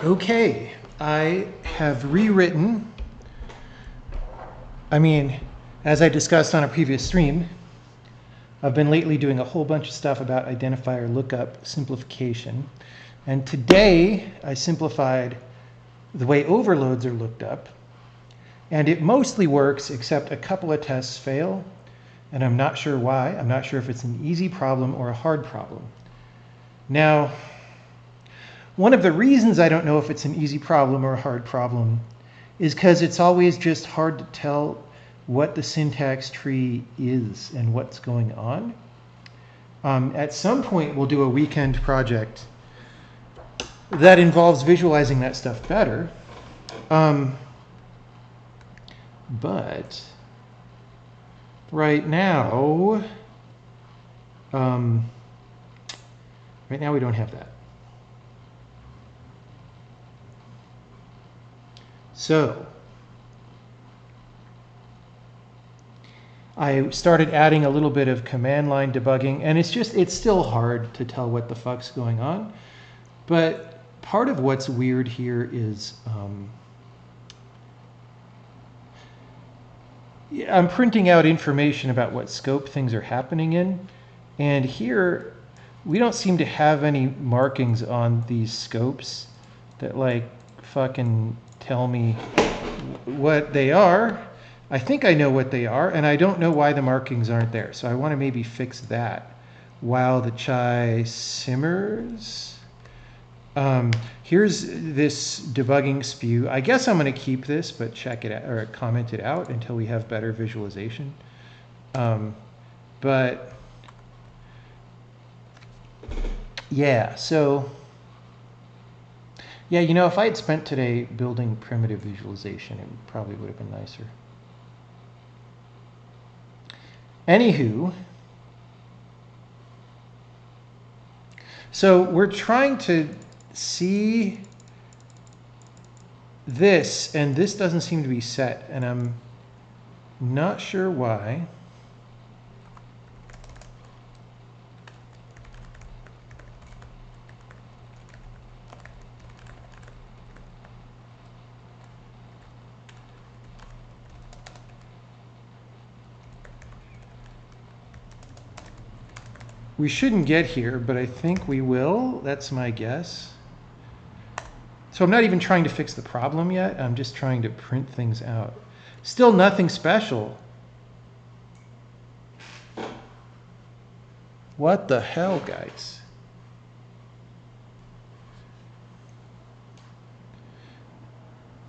Okay, I have rewritten, as I discussed on a previous stream, I've been lately doing a whole bunch of stuff about identifier lookup simplification. And today I simplified the way overloads are looked up. And it mostly works, except a couple of tests fail. And I'm not sure why. I'm not sure if it's an easy problem or a hard problem. Now, one of the reasons I don't know if it's an easy problem or a hard problem is because it's always just hard to tell what the syntax tree is and what's going on. At some point, we'll do a weekend project that involves visualizing that stuff better. But right now we don't have that. So I started adding a little bit of command line debugging, and it's still hard to tell what the fuck's going on. But part of what's weird here is I'm printing out information about what scope things are happening in, and here we don't seem to have any markings on these scopes that like fucking tell me what they are. I think I know what they are, and I don't know why the markings aren't there. So I want to maybe fix that while the chai simmers. Here's this debugging spew. I guess I'm going to keep this, but check it out or comment it out until we have better visualization. But yeah, so yeah, if I had spent today building primitive visualization, it probably would have been nicer. Anywho, so we're trying to see this, and this doesn't seem to be set, and I'm not sure why. We shouldn't get here, but I think we will. That's my guess. So I'm not even trying to fix the problem yet. I'm just trying to print things out. Still nothing special. What the hell, guys?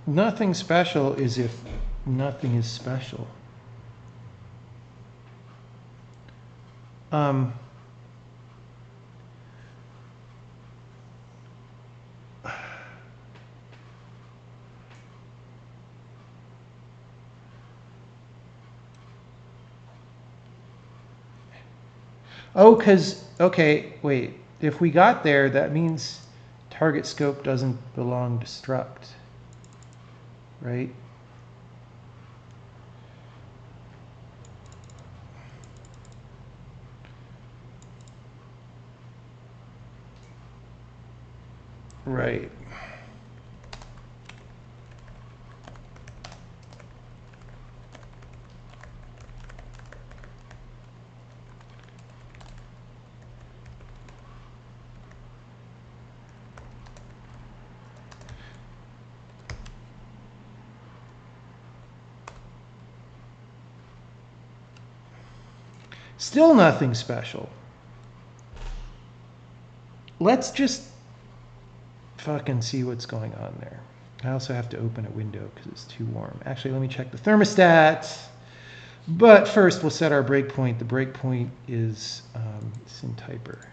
Nothing special is if nothing is special. Oh, okay, wait. If we got there, that means target scope doesn't belong to struct, right? Right. Still nothing special. Let's just fucking see what's going on there. I also have to open a window because it's too warm. Actually, let me check the thermostat. But first, we'll set our breakpoint. The breakpoint is syntyper.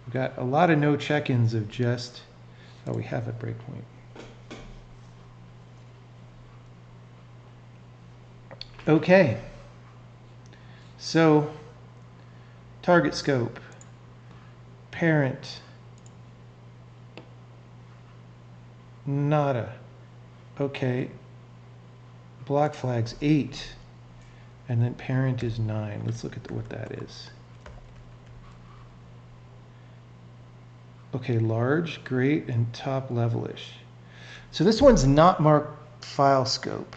We've got a lot of no check-ins of just, oh, we have a breakpoint. Okay. So, target scope, parent, nada. Okay. Block flags 8. And then parent is 9. Let's look at what that is. Okay, large, great, and top levelish. So this one's not marked file scope.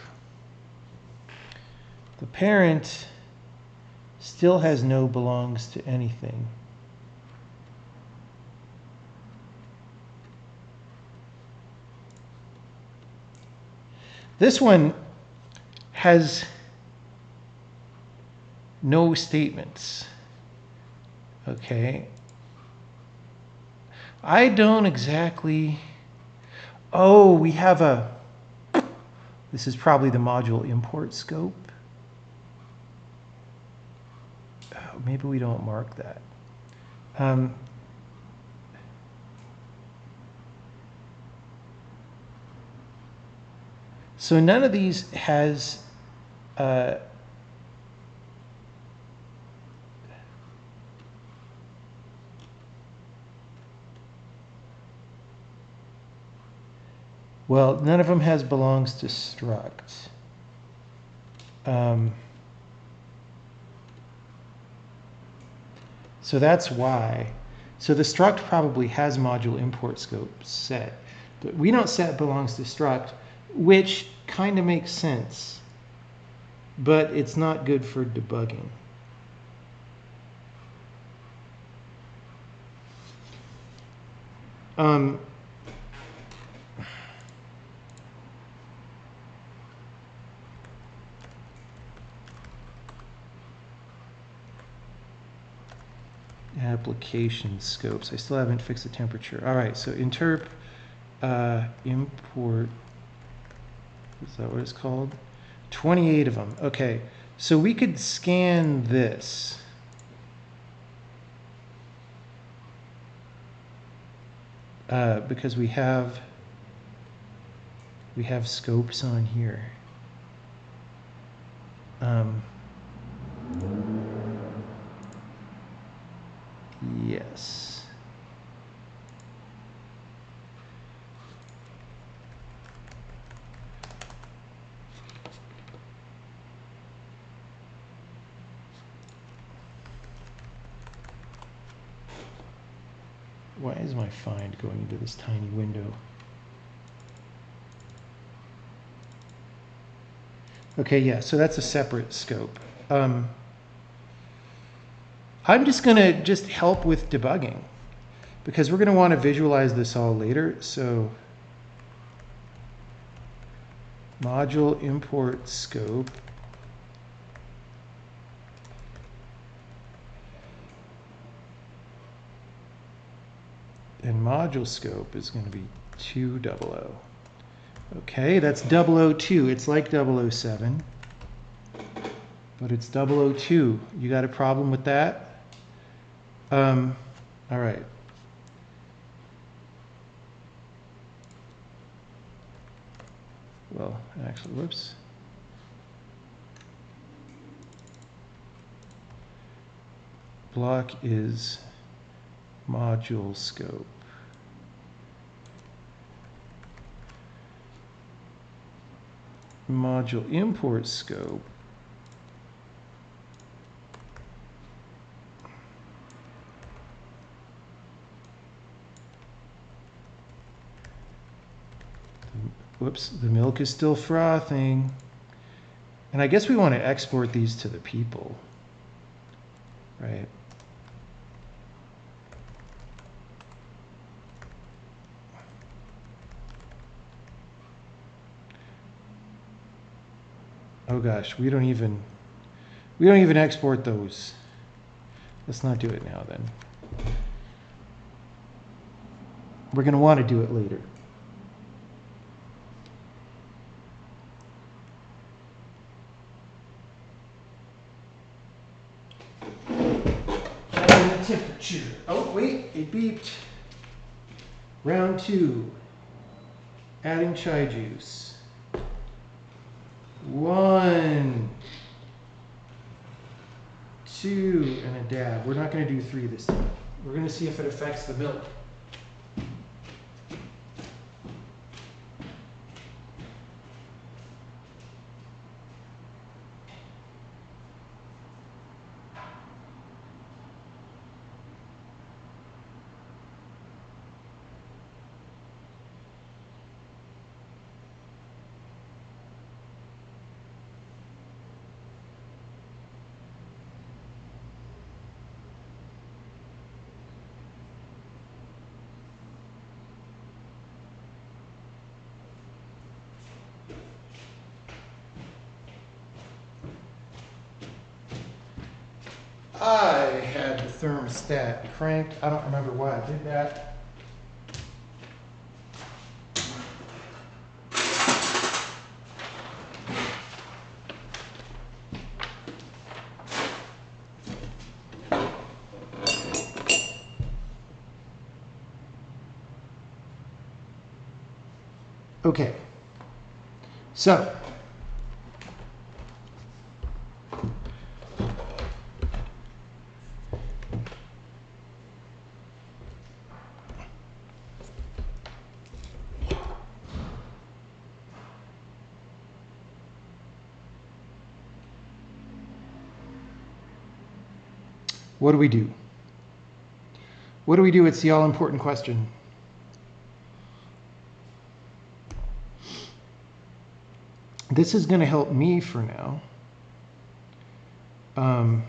The parent still has no belongs to anything. This one has no statements. Okay. I don't exactly. Oh, we have a. This is probably the module import scope. Oh, maybe we don't mark that. So none of these has well, none of them has belongs to struct. So that's why. So the struct probably has module import scope set. But we don't set belongs to struct, which kind of makes sense, but it's not good for debugging. Application scopes. I still haven't fixed the temperature. All right, so interp import, is that what it's called? 28 of them. Okay, so we could scan this. Because we have scopes on here. Yes. Why is my find going into this tiny window? Okay, yeah, so that's a separate scope. I'm just going to help with debugging because we're going to want to visualize this all later. So module import scope. And module scope is going to be 200. Okay, that's 002. It's like 007, but it's 002. You got a problem with that? All right. Well, actually, whoops. Block is module scope. Module import scope whoops, the milk is still frothing. And I guess we want to export these to the people, right? Oh gosh, we don't even export those. Let's not do it now then. We're going to want to do it later. And the temperature. Oh wait, it beeped. Round 2. Adding chai juice. 1, 2, and a dab. We're not going to do 3 this time. We're going to see if it affects the milk. I had the thermostat cranked. I don't remember why I did that. Okay, so what do we do? What do we do? It's the all-important question. This is going to help me for now. I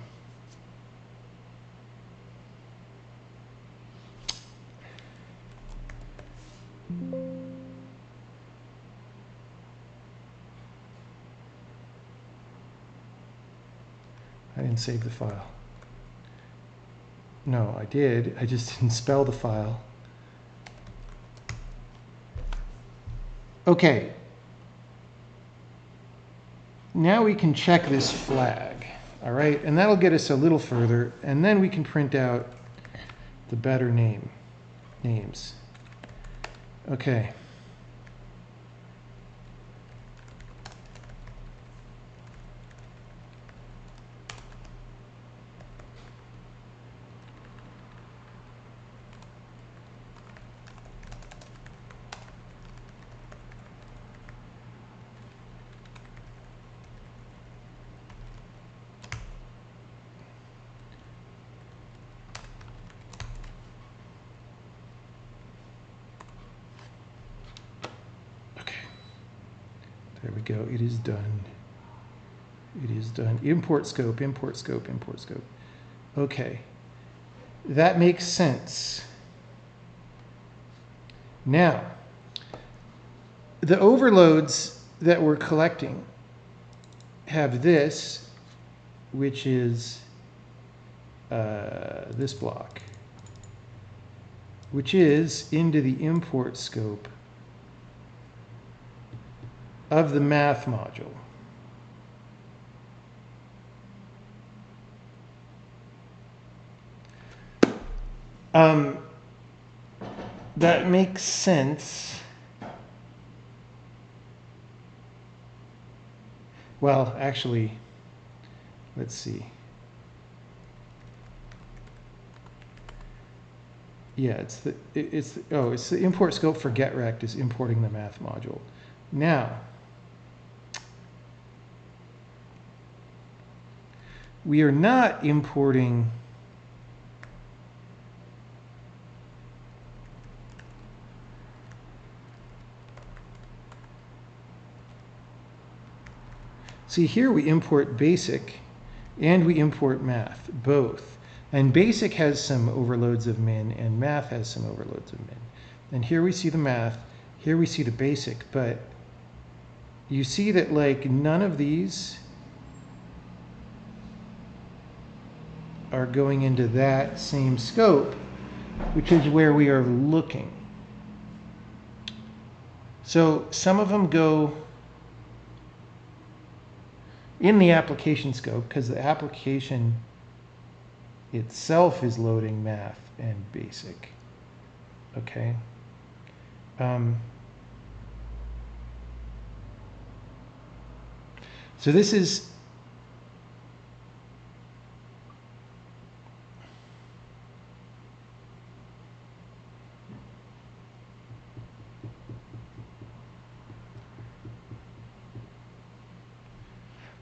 didn't save the file. No, I did. I just didn't spell the file. Okay. Now we can check this flag. All right, and that'll get us a little further, and then we can print out the better names. Okay. There we go. It is done. It is done. Import scope, import scope, import scope. Okay. That makes sense. Now, the overloads that we're collecting have this, which is this block, which is into the import scope of the math module. That makes sense. Well, actually, let's see. Yeah, it's the import scope for GetRect is importing the math module. Now, we are not importing see here we import basic and we import math, both. And basic has some overloads of min and math has some overloads of min. And here we see the math, here we see the basic, but you see that like none of these are going into that same scope, which is where we are looking. So some of them go in the application scope because the application itself is loading math and basic. Okay. So this is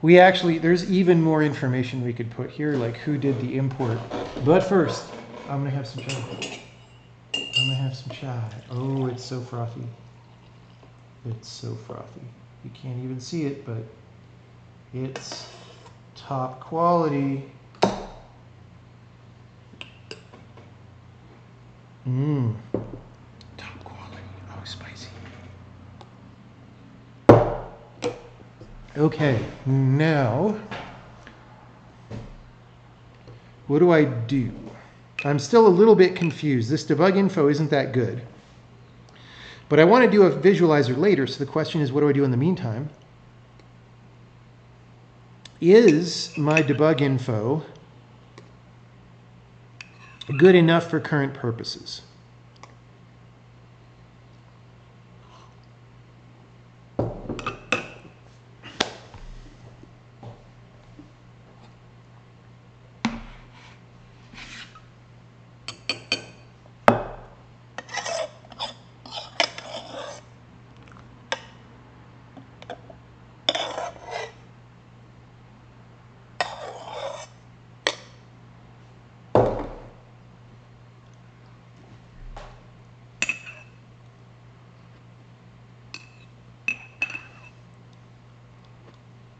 we actually, there's even more information we could put here, like who did the import. But first, I'm gonna have some chai. I'm gonna have some chai. Oh, it's so frothy. It's so frothy. You can't even see it, but it's top quality. Mmm. Top quality. Oh, spicy. Okay, now What do I do? I'm still a little bit confused. This debug info isn't that good. But I want to do a visualizer later, so the question is, what do I do in the meantime? Is my debug info good enough for current purposes?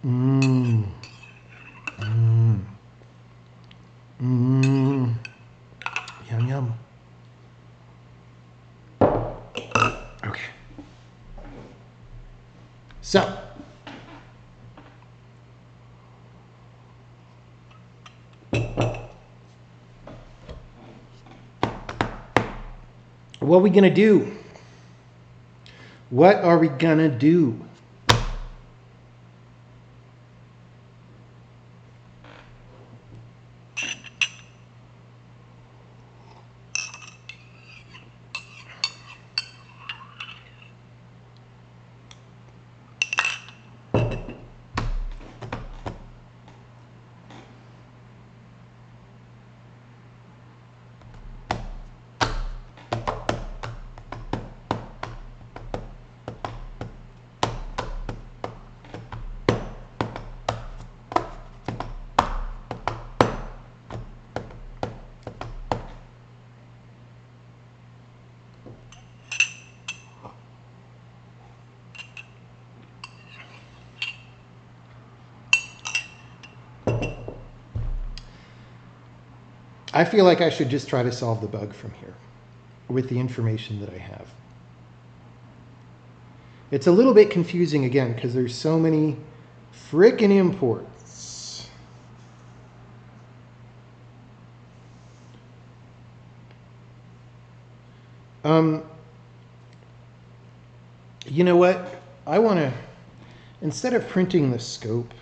Mmm. Mmm. Mmm. Yum, yum. Okay. So, what are we going to do? What are we going to do? I feel like I should just try to solve the bug from here with the information that I have. It's a little bit confusing again because there's so many frickin' imports. You know what? I want to, instead of printing the scope,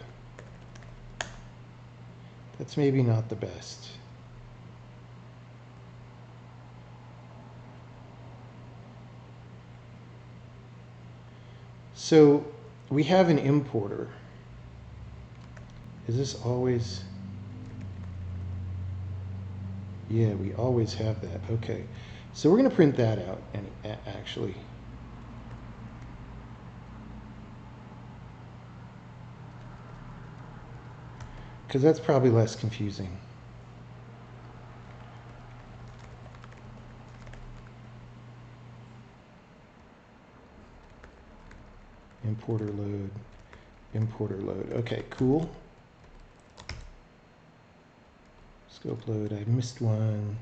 that's maybe not the best. So we have an importer. Is this always? Yeah, we always have that. Okay. So we're going to print that out and actually. Because that's probably less confusing. Importer load, importer load. Okay, cool. Scope load, I missed one.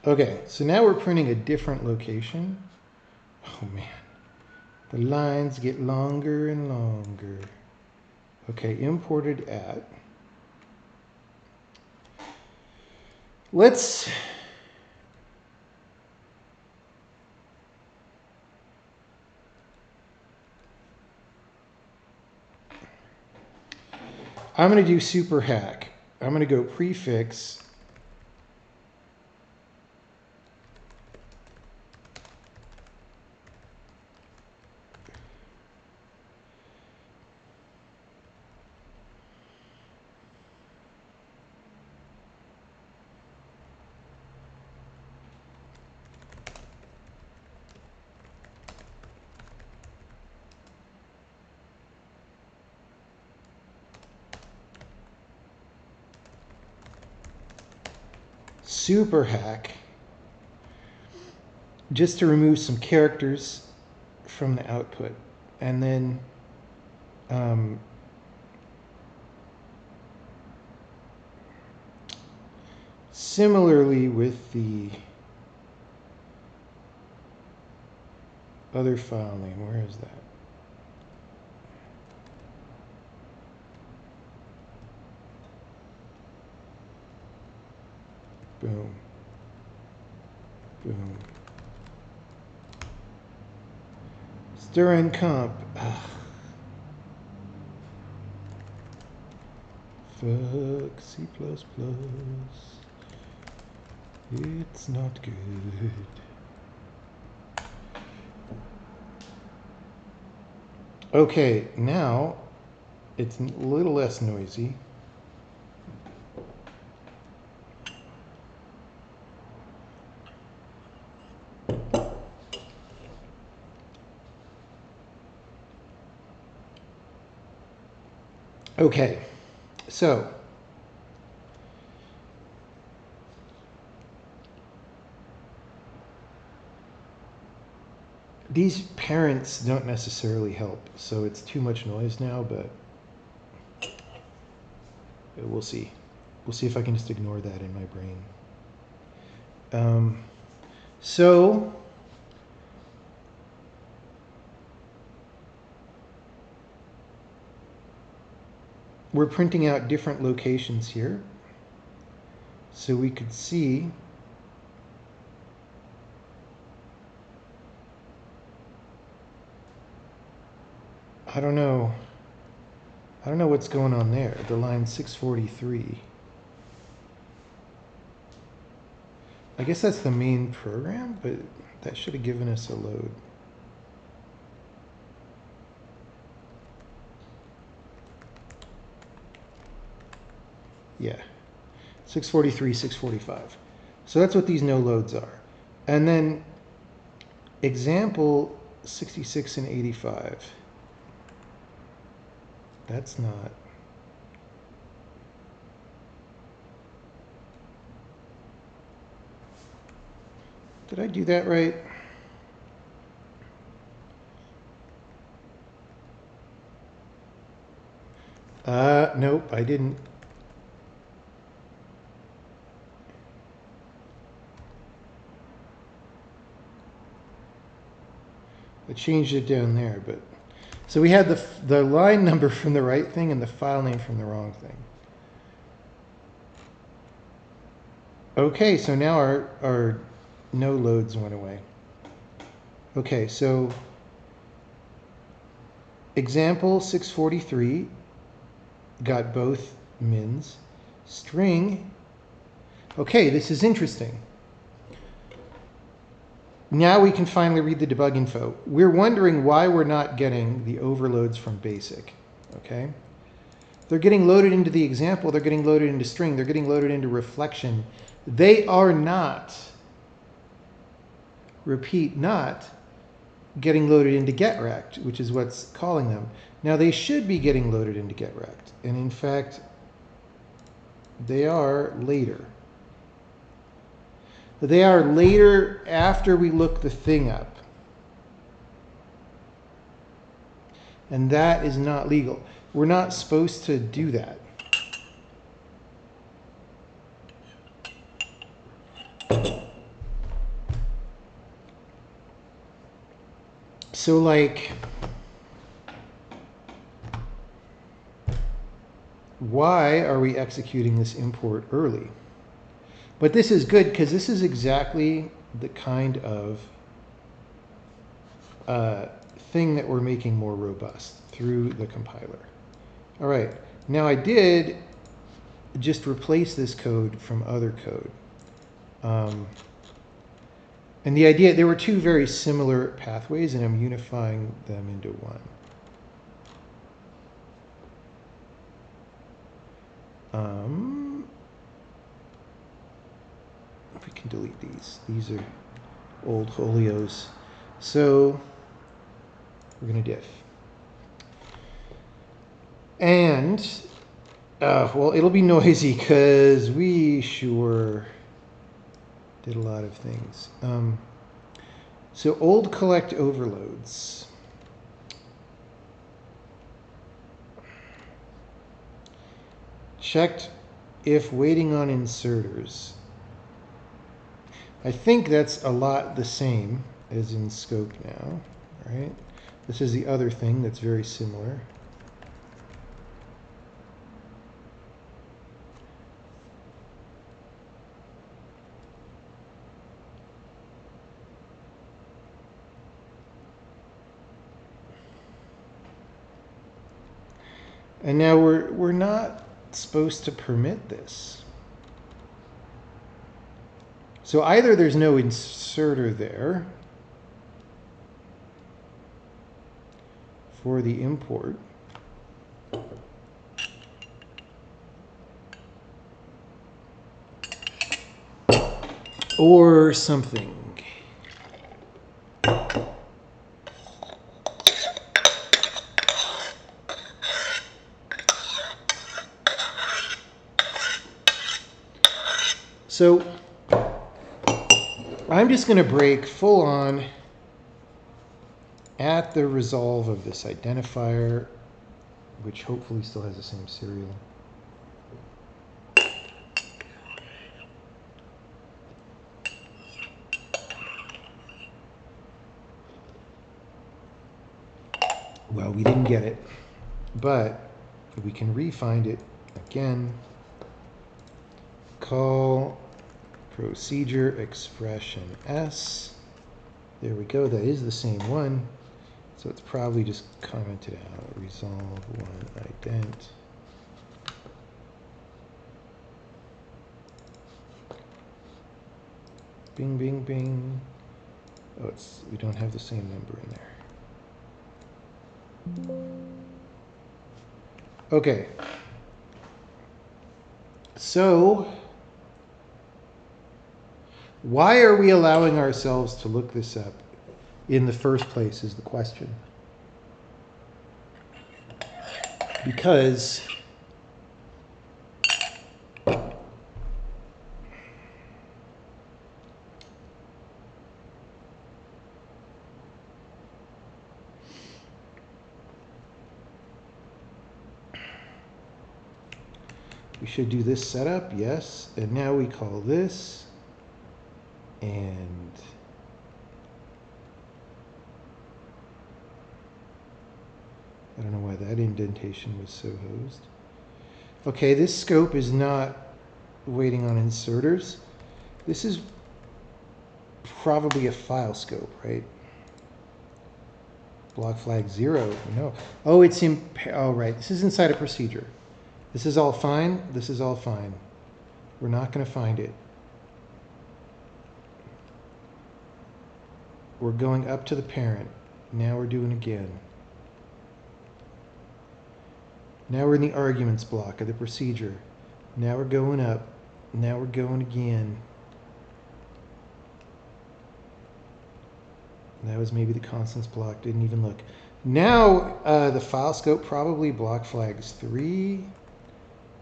Okay, so now we're printing a different location. Oh man, the lines get longer and longer. Okay, imported at. Let's I'm going to do super hack. I'm going to go prefix. Super hack, just to remove some characters from the output, and then Similarly with the other file name, where is that? Boom. Boom. Stir and comp. Ugh. Fuck C++. It's not good. Okay, now it's a little less noisy. Okay, so these parents don't necessarily help, so it's too much noise now, but we'll see. We'll see if I can just ignore that in my brain. So we're printing out different locations here, so we could see I don't know what's going on there. The line 643. I guess that's the main program, but that should have given us a load. Yeah, 643, 645. So that's what these no loads are. And then example 66 and 85. That's not. Did I do that right? Nope, I didn't. I changed it down there, but so we had the line number from the right thing and the file name from the wrong thing. Okay, so now our no loads went away. Okay, so example 643 got both mins. String. Okay, this is interesting. Now we can finally read the debug info. We're wondering why we're not getting the overloads from basic, okay? They're getting loaded into the example, they're getting loaded into string, they're getting loaded into reflection. They are not, repeat, not getting loaded into getRect, which is what's calling them. Now they should be getting loaded into getRect, and in fact, they are later. They are later after we look the thing up. And that is not legal. We're not supposed to do that. So like, why are we executing this import early? But this is good because this is exactly the kind of thing that we're making more robust through the compiler. All right, now I did just replace this code from other code. And the idea, there were two very similar pathways, and I'm unifying them into one. If we can delete these are old holios. So we're going to diff. And, well, it'll be noisy because we sure did a lot of things. So old collect overloads. Checked if waiting on inserters. I think that's a lot the same as in scope now, right? This is the other thing that's very similar. And now we're not supposed to permit this. So either there's no inserter there for the import, or something. So I'm just going to break full on at the resolve of this identifier, which hopefully still has the same serial. Well, we didn't get it, but we can re-find it again. Call procedure expression S. There we go. That is the same one. So it's probably just commented out. Resolve one ident. Bing, bing, bing. Oh, we don't have the same number in there. Okay. So why are we allowing ourselves to look this up in the first place is the question. Because we should do this setup, yes, and now we call this, and I don't know why that indentation was so hosed. Okay, this scope is not waiting on inserters. This is probably a file scope, right? Block flag 0, no. Oh, it's in, oh, right, this is inside a procedure. This is all fine, this is all fine. We're not going to find it. We're going up to the parent. Now we're doing again. Now we're in the arguments block of the procedure. Now we're going up. Now we're going again. That was maybe the constants block. Didn't even look. Now the file scope probably block flags 3,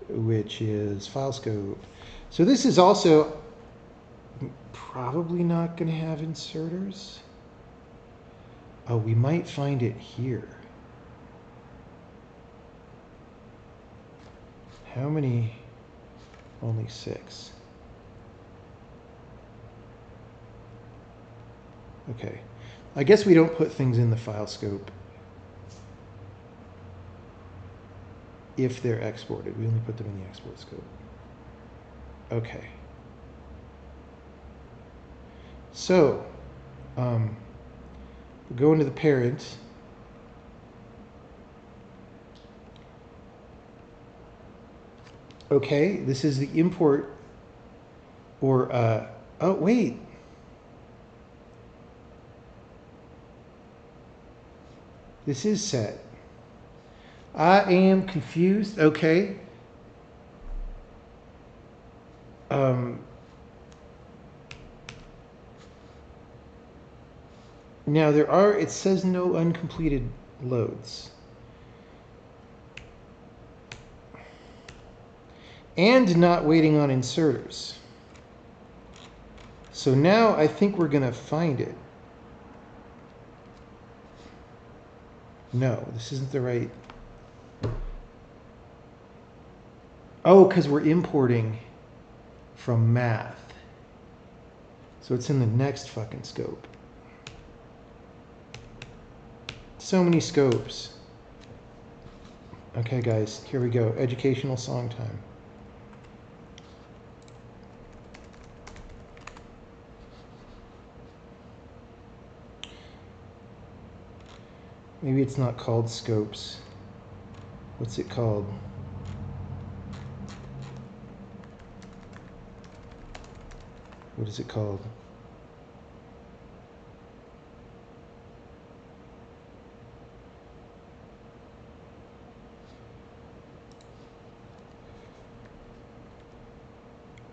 which is file scope. So this is also probably not going to have inserters. Oh, we might find it here. How many? Only 6. Okay. I guess we don't put things in the file scope if they're exported. We only put them in the export scope. Okay. So, we're going to the parent. Okay, this is the import, or, oh, wait. This is set. I am confused. Okay. Now there are, it says no uncompleted loads. And not waiting on inserters. So now I think we're going to find it. No, this isn't the right. Oh, because we're importing from math. So it's in the next fucking scope. So many scopes. Okay, guys, here we go. Educational song time. Maybe it's not called scopes. What's it called? What is it called?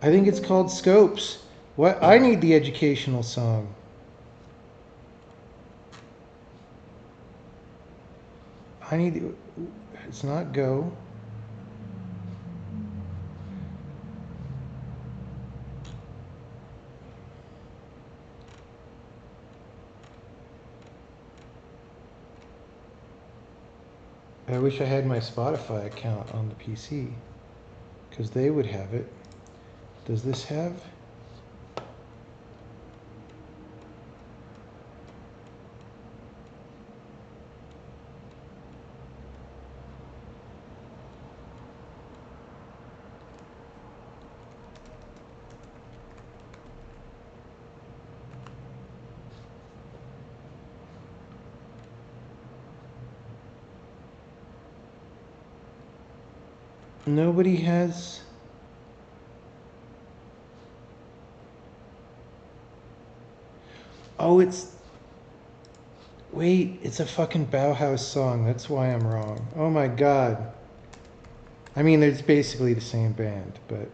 I think it's called scopes. What? I need the educational song. I need. It's not go. I wish I had my Spotify account on the PC, because they would have it. Does this have? Nobody has. Oh, it's. Wait, it's a fucking Bauhaus song. That's why I'm wrong. Oh my god. I mean, it's basically the same band, but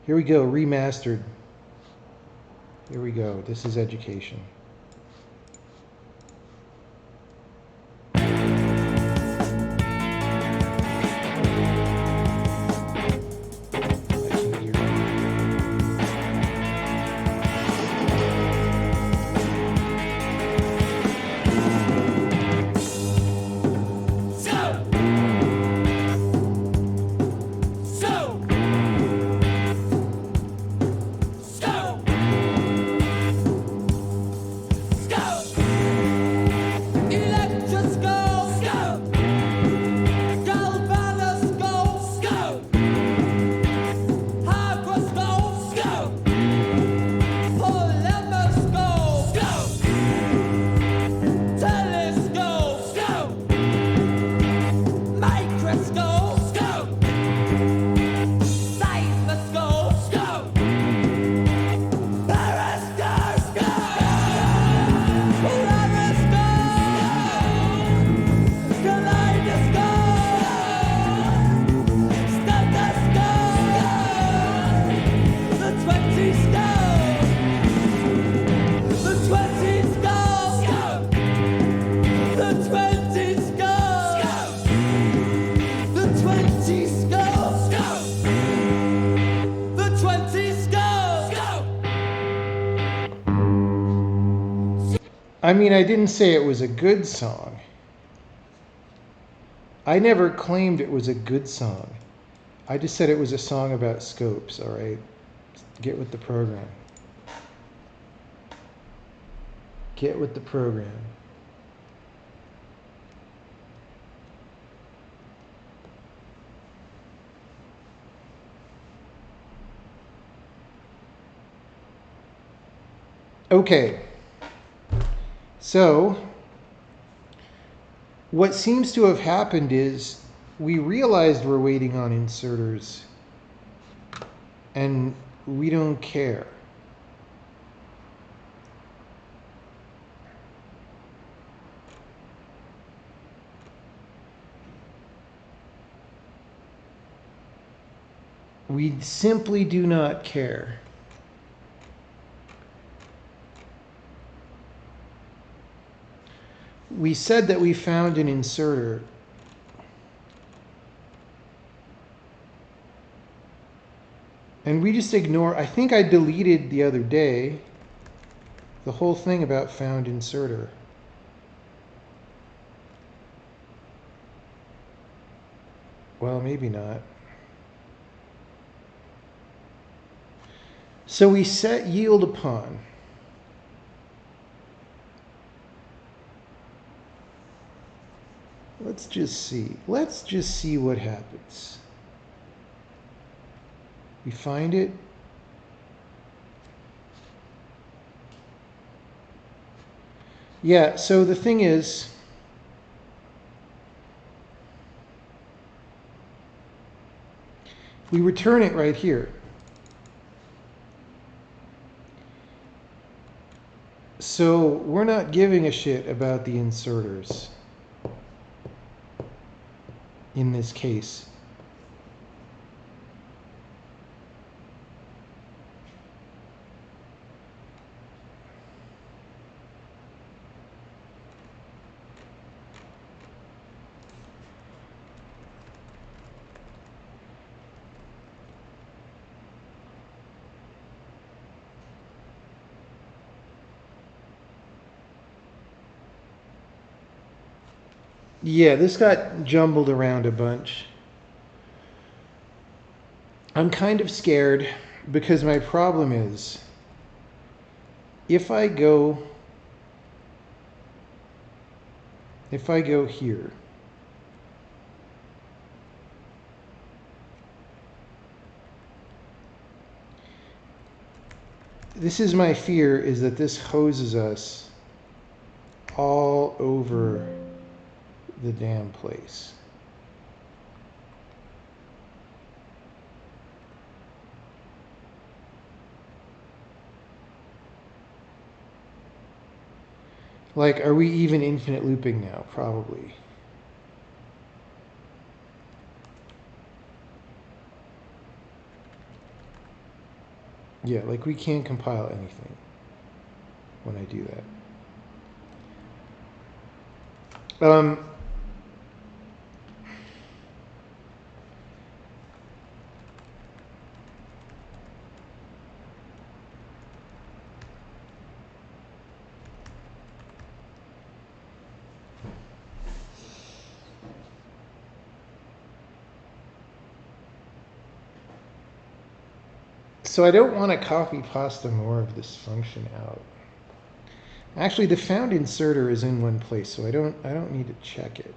here we go, remastered. Here we go. This is education. I mean, I didn't say it was a good song. I never claimed it was a good song. I just said it was a song about scopes, all right? Get with the program. Get with the program. Okay. So, what seems to have happened is we realized we're waiting on inserters and we don't care. We simply do not care. We said that we found an inserter. And we just ignore. I think I deleted the other day the whole thing about found inserter. Well, maybe not. So we set yield upon. let's just see. Let's just see what happens. We find it. Yeah, so the thing is, we return it right here. So we're not giving a shit about the inserters in this case. Yeah, this got jumbled around a bunch. I'm kind of scared because my problem is if I go here, this is my fear, is that this hoses us all over the damn place. Like, are we even infinite looping now? Probably. Yeah, like we can't compile anything when I do that. So I don't want to copy pasta more of this function out. Actually, the found inserter is in one place, so I don't need to check it.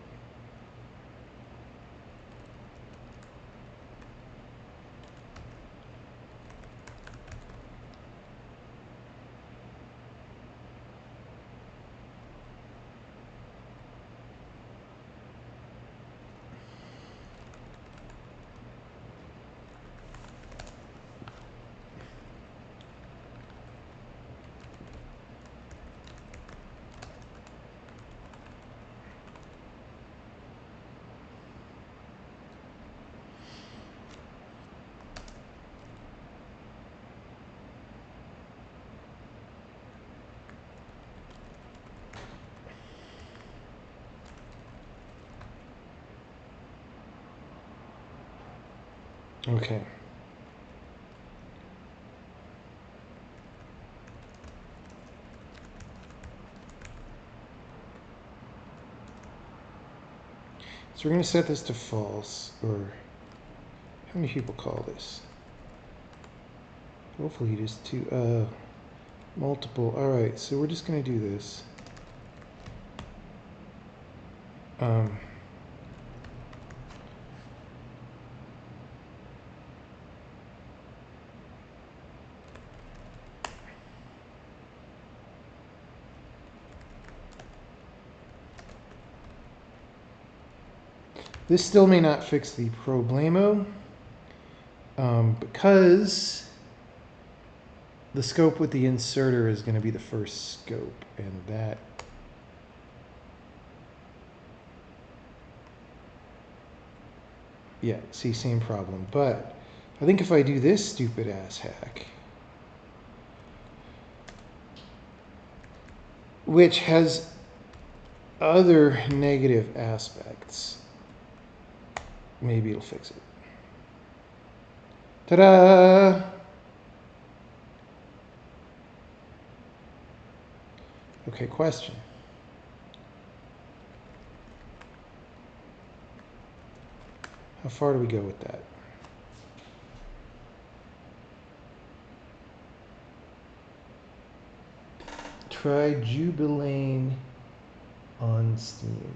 Okay. So we're going to set this to false, or how many people call this? Hopefully just two, multiple. All right, so we're just going to do this. This still may not fix the problemo, because the scope with the inserter is going to be the first scope, and that yeah, see, same problem. But I think if I do this stupid ass hack, which has other negative aspects, maybe it'll fix it. Ta-da! Okay, question. How far do we go with that? Try Jubilane on Steam.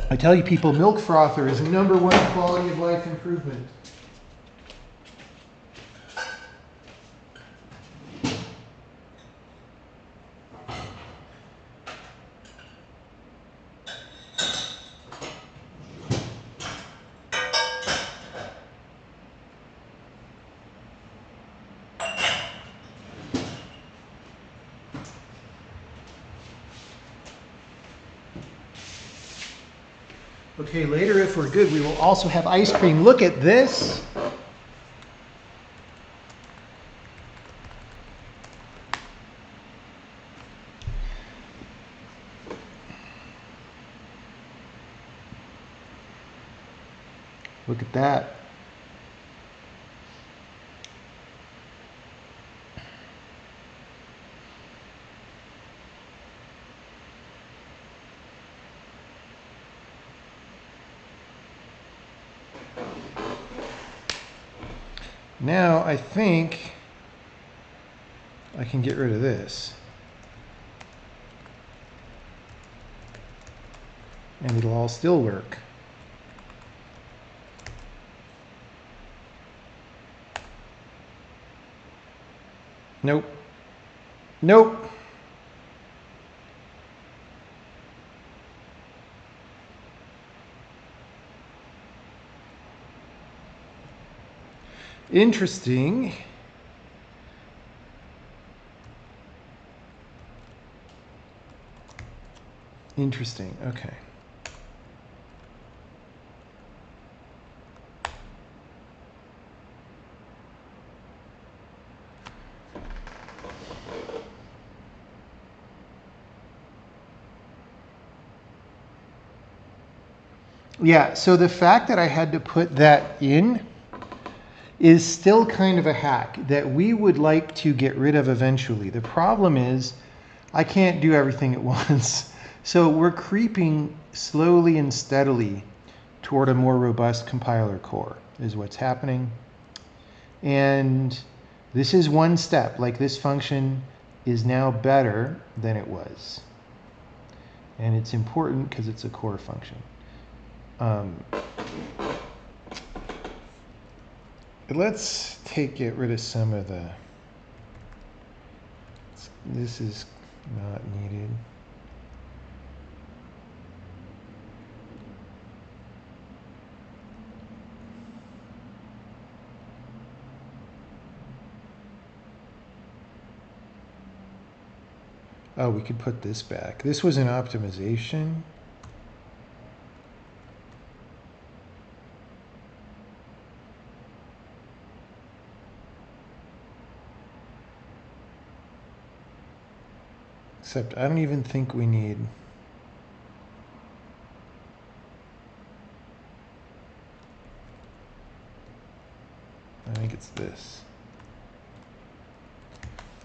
I tell you people, milk frother is #1 quality of life improvement. Okay, later if we're good, we will also have ice cream. Look at this. Look at that. Now I think I can get rid of this. And it'll all still work. Nope. Nope. Interesting. Interesting. Okay. Yeah, so the fact that I had to put that in is still kind of a hack that we would like to get rid of eventually. The problem is I can't do everything at once. So we're creeping slowly and steadily toward a more robust compiler core is what's happening. And this is one step. Like, this function is now better than it was. And it's important because it's a core function. Let's get rid of some of the, this is not needed. Oh, we could put this back. This was an optimization. Except I don't even think we need. I think it's this.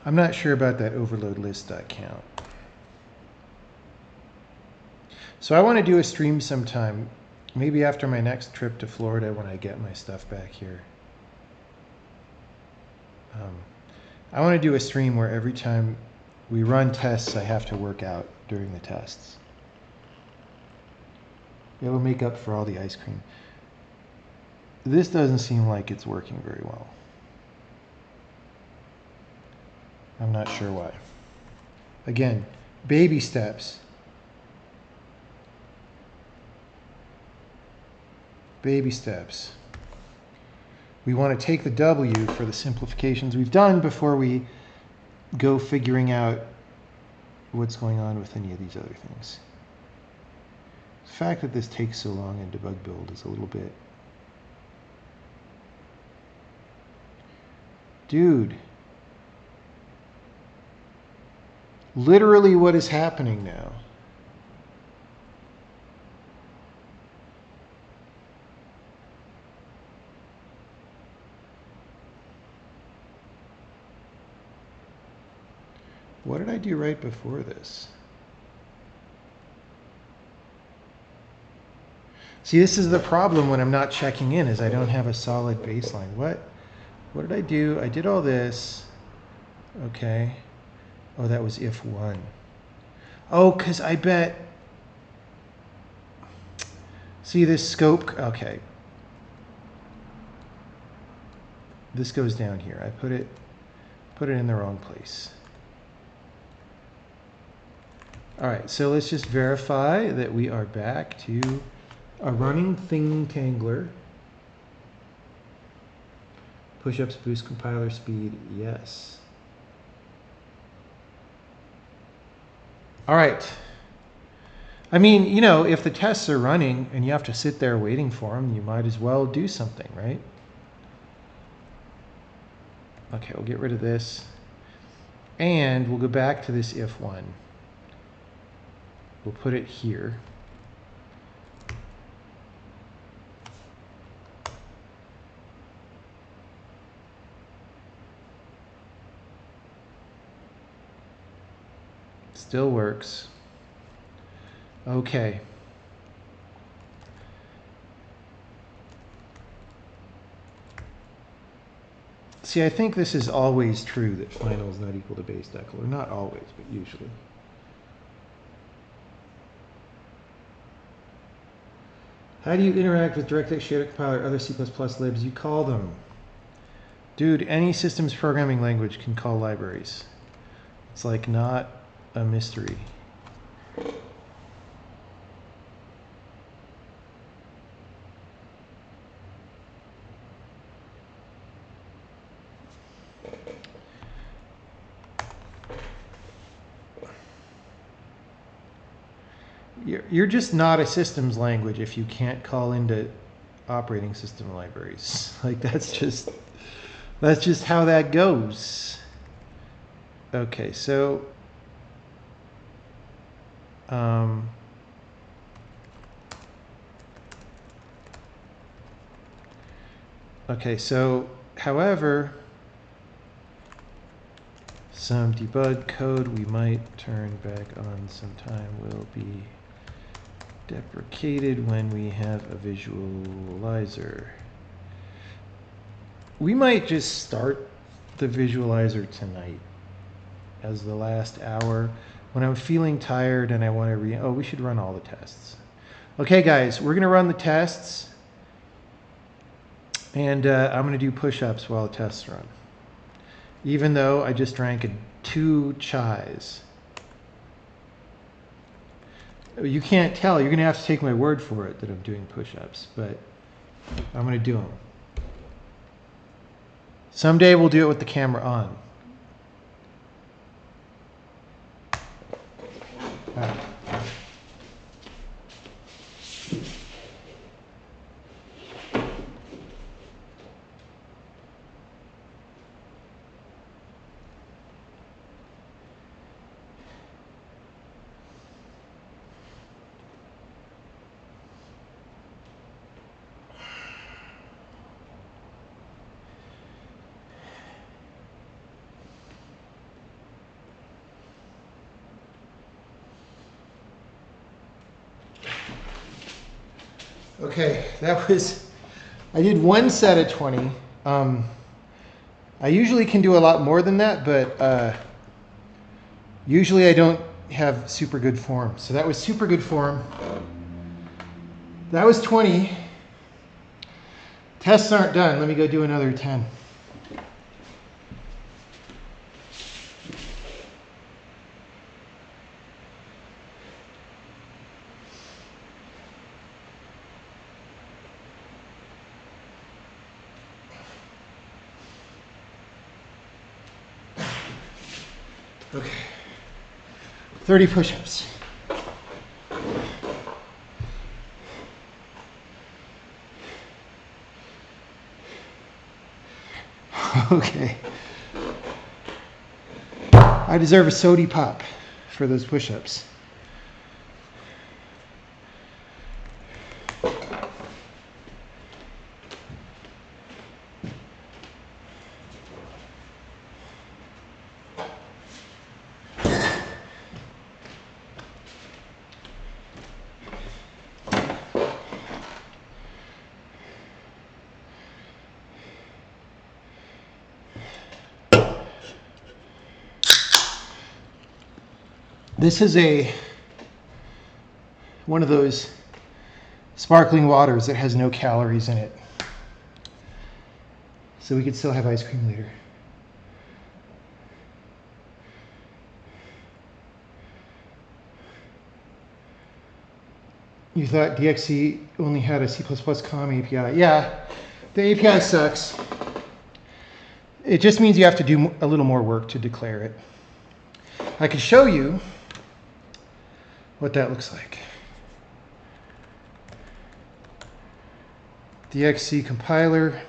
I'm not sure about that overload list.count. So I want to do a stream sometime, maybe after my next trip to Florida when I get my stuff back here. I want to do a stream where every time we run tests, I have to work out during the tests. It'll make up for all the ice cream. This doesn't seem like it's working very well. I'm not sure why. Again, baby steps. Baby steps. We want to take the W for the simplifications we've done before we go figuring out what's going on with any of these other things. The fact that this takes so long in debug build is a little bit... Dude. Literally what is happening now? What did I do right before this? See, this is the problem when I'm not checking in, is I don't have a solid baseline. What did I do? I did all this. Okay. Oh, that was if one. Oh, because I bet... See this scope? Okay. This goes down here. I put it in the wrong place. All right, so let's just verify that we are back to a running Thingtangler. Push-ups boost compiler speed, yes. All right. I mean, you know, if the tests are running and you have to sit there waiting for them, you might as well do something, right? Okay, we'll get rid of this. And we'll go back to this if one. We'll put it here. Still works. Okay. See, I think this is always true that final is not equal to base decal, or not always, but usually. How do you interact with DirectX, Shader Compiler, other C++ libs? You call them. Dude, any systems programming language can call libraries. It's like not a mystery. You're just not a systems language if you can't call into operating system libraries. Like that's just how that goes. Okay, so however, some debug code we might turn back on sometime will be deprecated when we have a visualizer. We might just start the visualizer tonight as the last hour when I'm feeling tired and I want to we should run all the tests. Okay guys, we're gonna run the tests and I'm gonna do push-ups while the tests run. Even though I just drank 2 chais. You can't tell. You're going to have to take my word for it that I'm doing push-ups, but I'm going to do them. Someday we'll do it with the camera on. All right. Okay, I did 1 set of 20. I usually can do a lot more than that, but usually I don't have super good form. So that was super good form. That was 20. Tests aren't done. Let me go do another 10. Okay, 30 push-ups. Okay. I deserve a sody pop for those push-ups. This is one of those sparkling waters that has no calories in it. So we could still have ice cream later. You thought DXC only had a C++ COM API. Yeah, the API sucks. It just means you have to do a little more work to declare it. I can show you what that looks like. DXC compiler.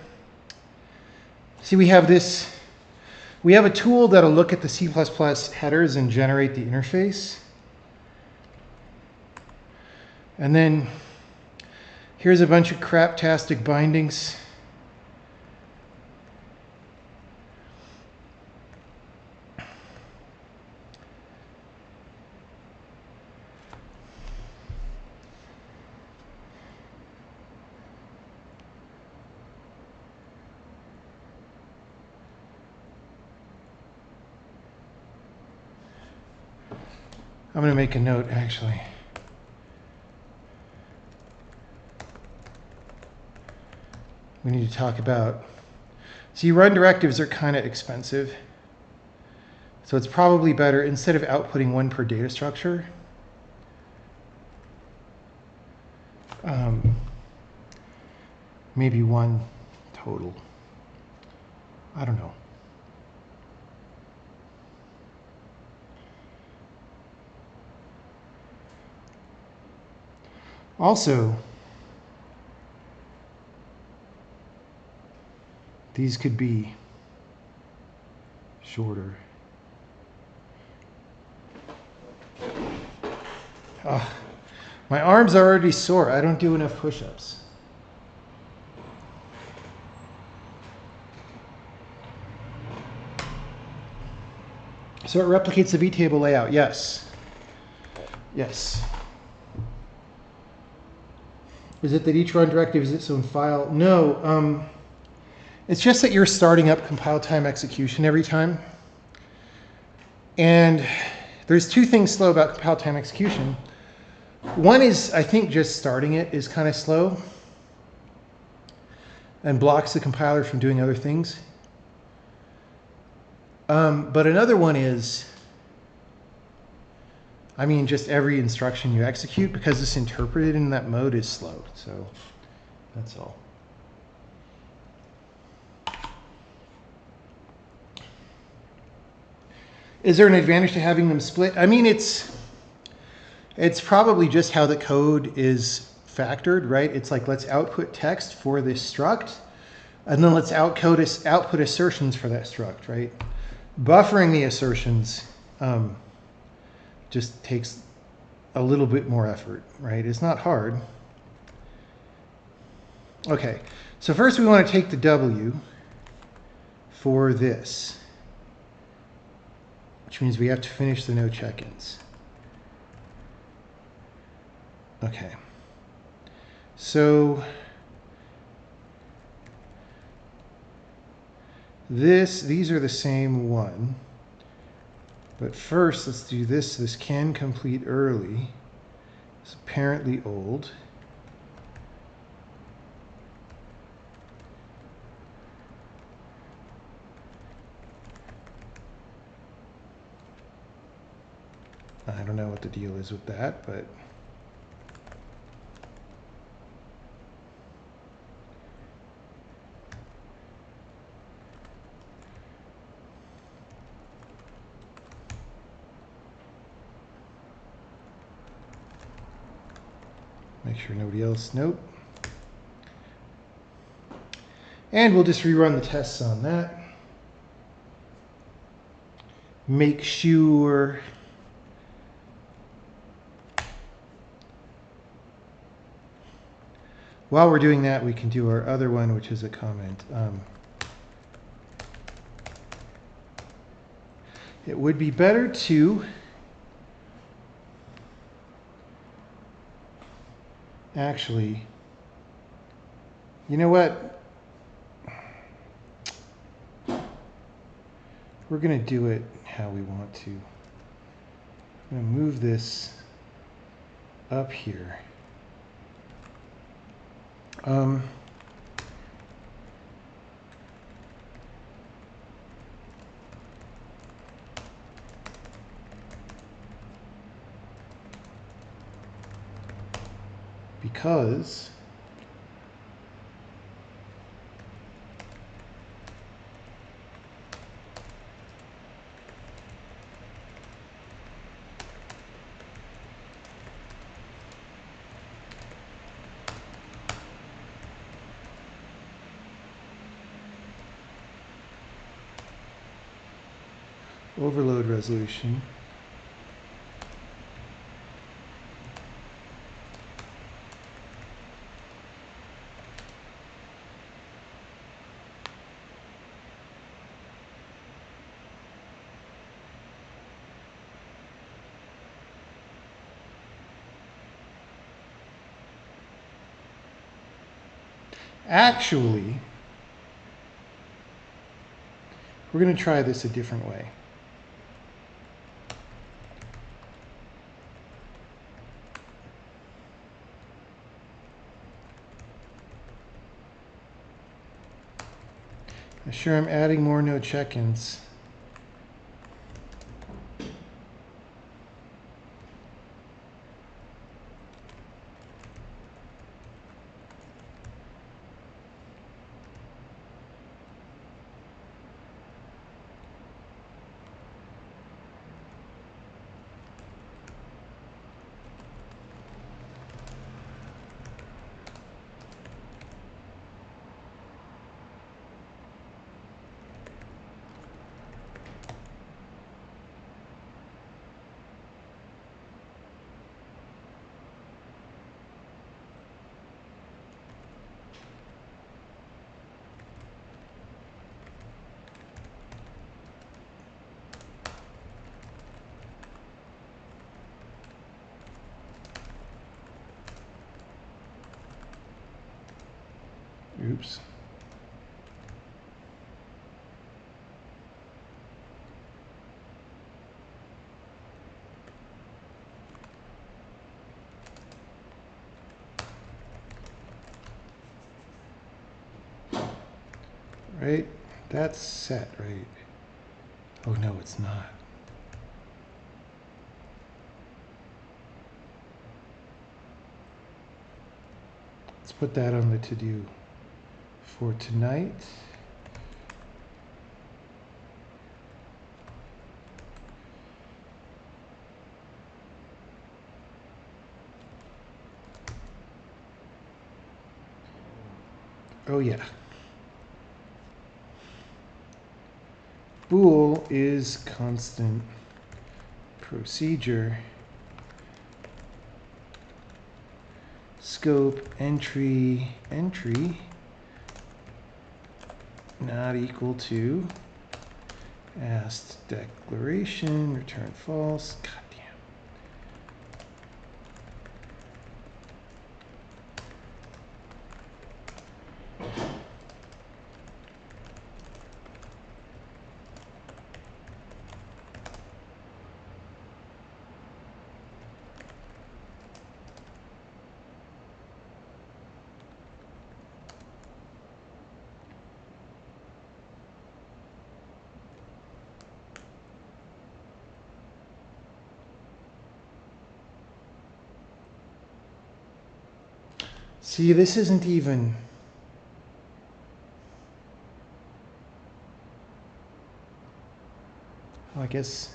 See, we have this. We have a tool that'll look at the C++ headers and generate the interface. And then here's a bunch of craptastic bindings. I'm going to make a note, actually. We need to talk about. See, run directives are kind of expensive. So it's probably better, instead of outputting one per data structure, maybe one total. I don't know. Also, these could be shorter. My arms are already sore. I don't do enough push-ups. So it replicates the vtable layout. Yes. Yes. Is it that each run directive is its own file? No. It's just that you're starting up compile time execution every time. And there's two things slow about compile time execution. One is, I think, just starting it is kind of slow and blocks the compiler from doing other things. But another one is, I mean, just every instruction you execute, because it's interpreted in that mode, is slow. So that's all. Is there an advantage to having them split? I mean, it's probably just how the code is factored, right? It's like, let's output text for this struct, and then let's output assertions for that struct, right? Buffering the assertions just takes a little bit more effort, right? It's not hard. Okay, so first we want to take the W for this, which means we have to finish the no check-ins. Okay, so these are the same one, but first let's do this. This can complete early. It's apparently old. I don't know what the deal is with that, but make sure nobody else, nope. And we'll just rerun the tests on that. Make sure while we're doing that, we can do our other one, which is a comment. It would be better to actually, you know what? We're going to do it how we want to. I'm going to move this up here. Um, because overload resolution actually, we're going to try this a different way. Sure, I'm adding more no check-ins. Oops. Right? That's set, right? Oh no, it's not. Let's put that on the to-do for tonight. Oh yeah. Bool is constant procedure scope entry not equal to asked declaration return false. God damn. See, this isn't even. I guess.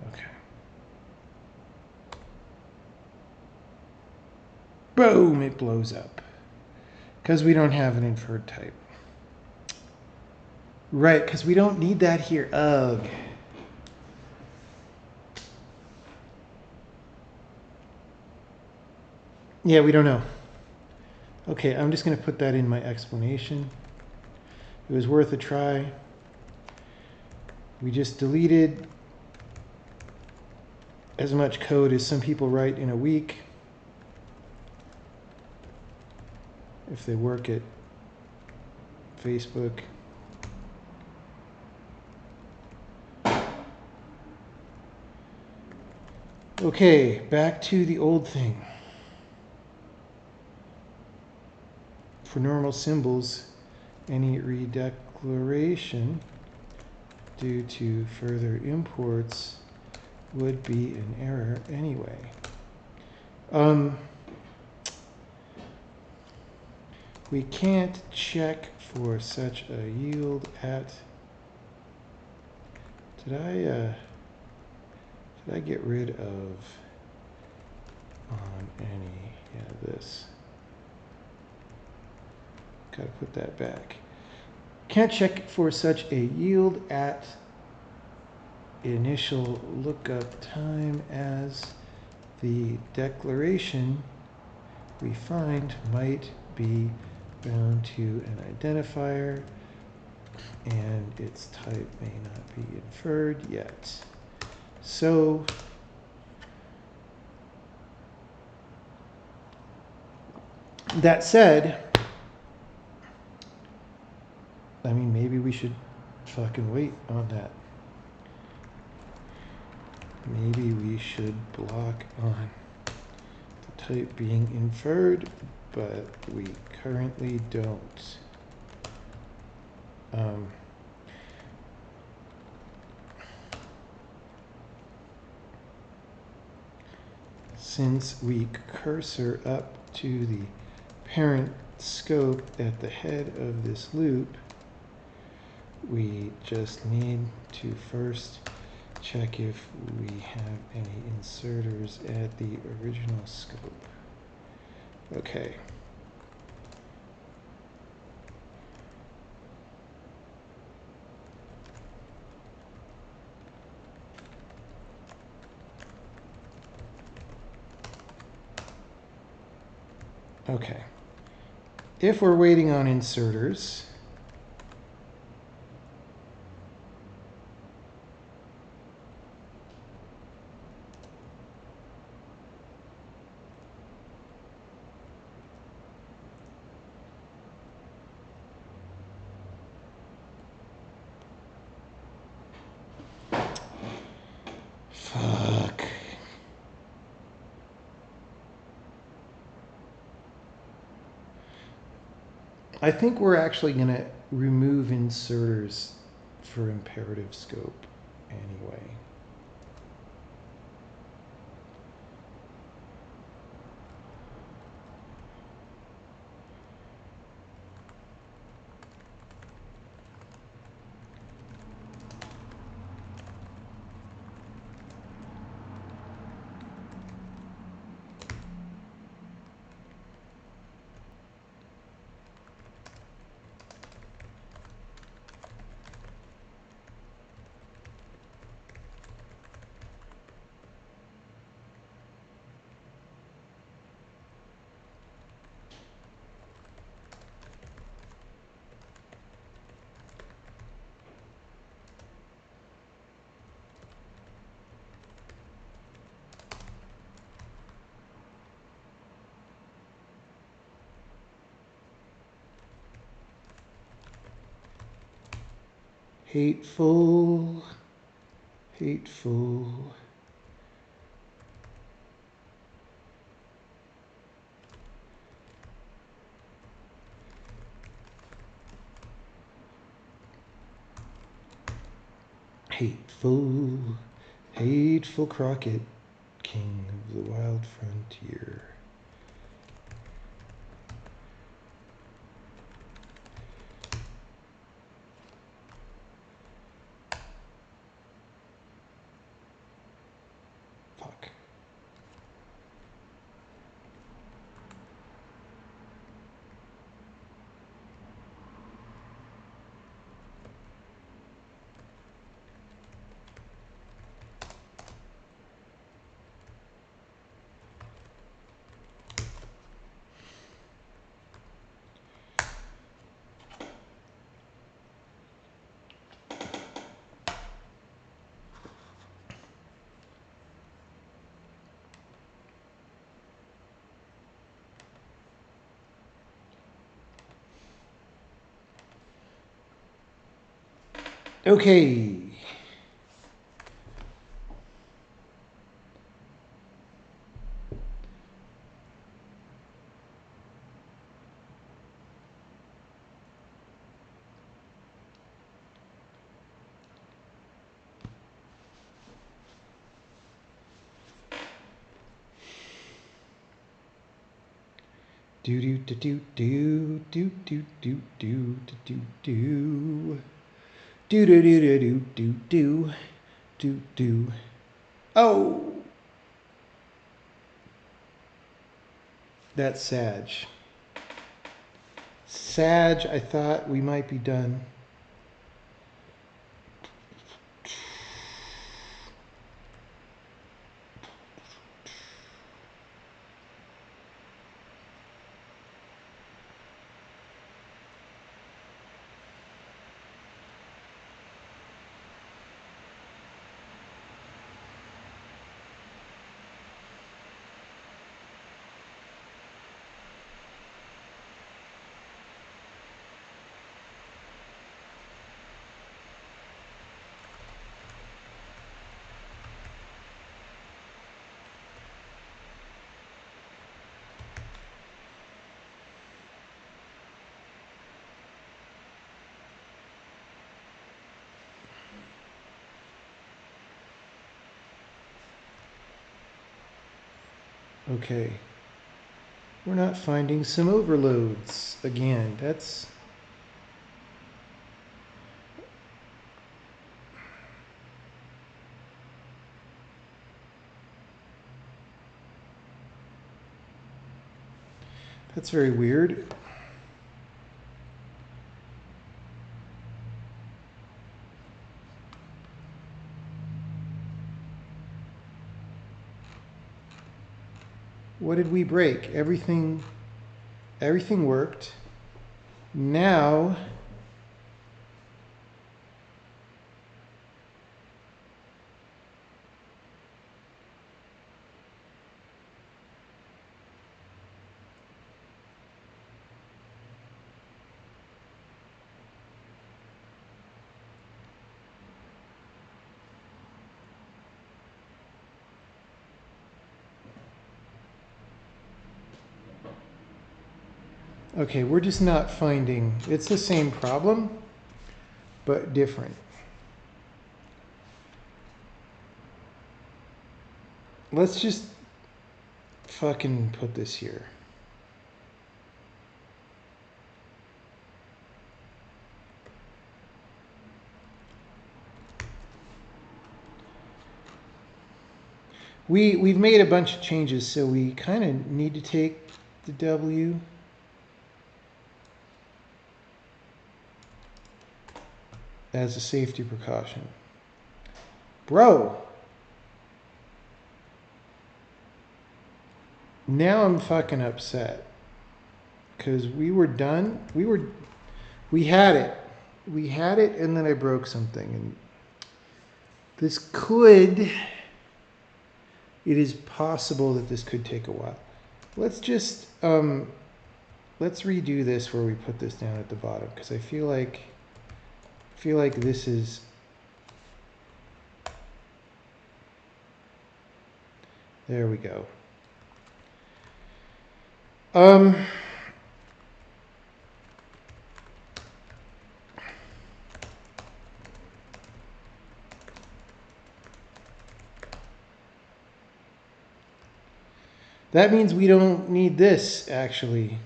Okay. Boom, it blows up. Because we don't have an inferred type. Right, because we don't need that here. Ugh. Yeah, we don't know. Okay, I'm just going to put that in my explanation. It was worth a try. We just deleted as much code as some people write in a week if they work at Facebook. Okay, back to the old thing. For normal symbols, any redeclaration due to further imports would be an error anyway. We can't check for such a yield at. Did I get rid of on any? Yeah, this. Gotta put that back. Can't check for such a yield at initial lookup time as the declaration we find might be bound to an identifier and its type may not be inferred yet. So that said, I mean, maybe we should fucking wait on that. Maybe we should block on the type being inferred, but we currently don't. Since we cursor up to the parent scope at the head of this loop, we just need to first check if we have any inserters at the original scope. Okay. Okay. If we're waiting on inserters, fuck. I think we're actually going to remove inserters for imperative scope anyway. Hateful, hateful. Hateful, hateful Crockett, king of the wild frontier. Fuck. Okay. Do do do do do do do do do do do do do do do do do do do. Oh, that's Sag. Sag, I thought we might be done. Okay. We're not finding some overloads again. That's very weird. What did we break? Everything worked. Now okay, we're just not finding. It's the same problem, but different. Let's just fucking put this here. We've made a bunch of changes, so we kind of need to take the W. As a safety precaution. Bro! Now I'm fucking upset. Because we were done. We had it. We had it, and then I broke something. And this could... It is possible that this could take a while. Let's just... let's redo this where we put this down at the bottom. Because I feel like this is... There we go. That means we don't need this, actually.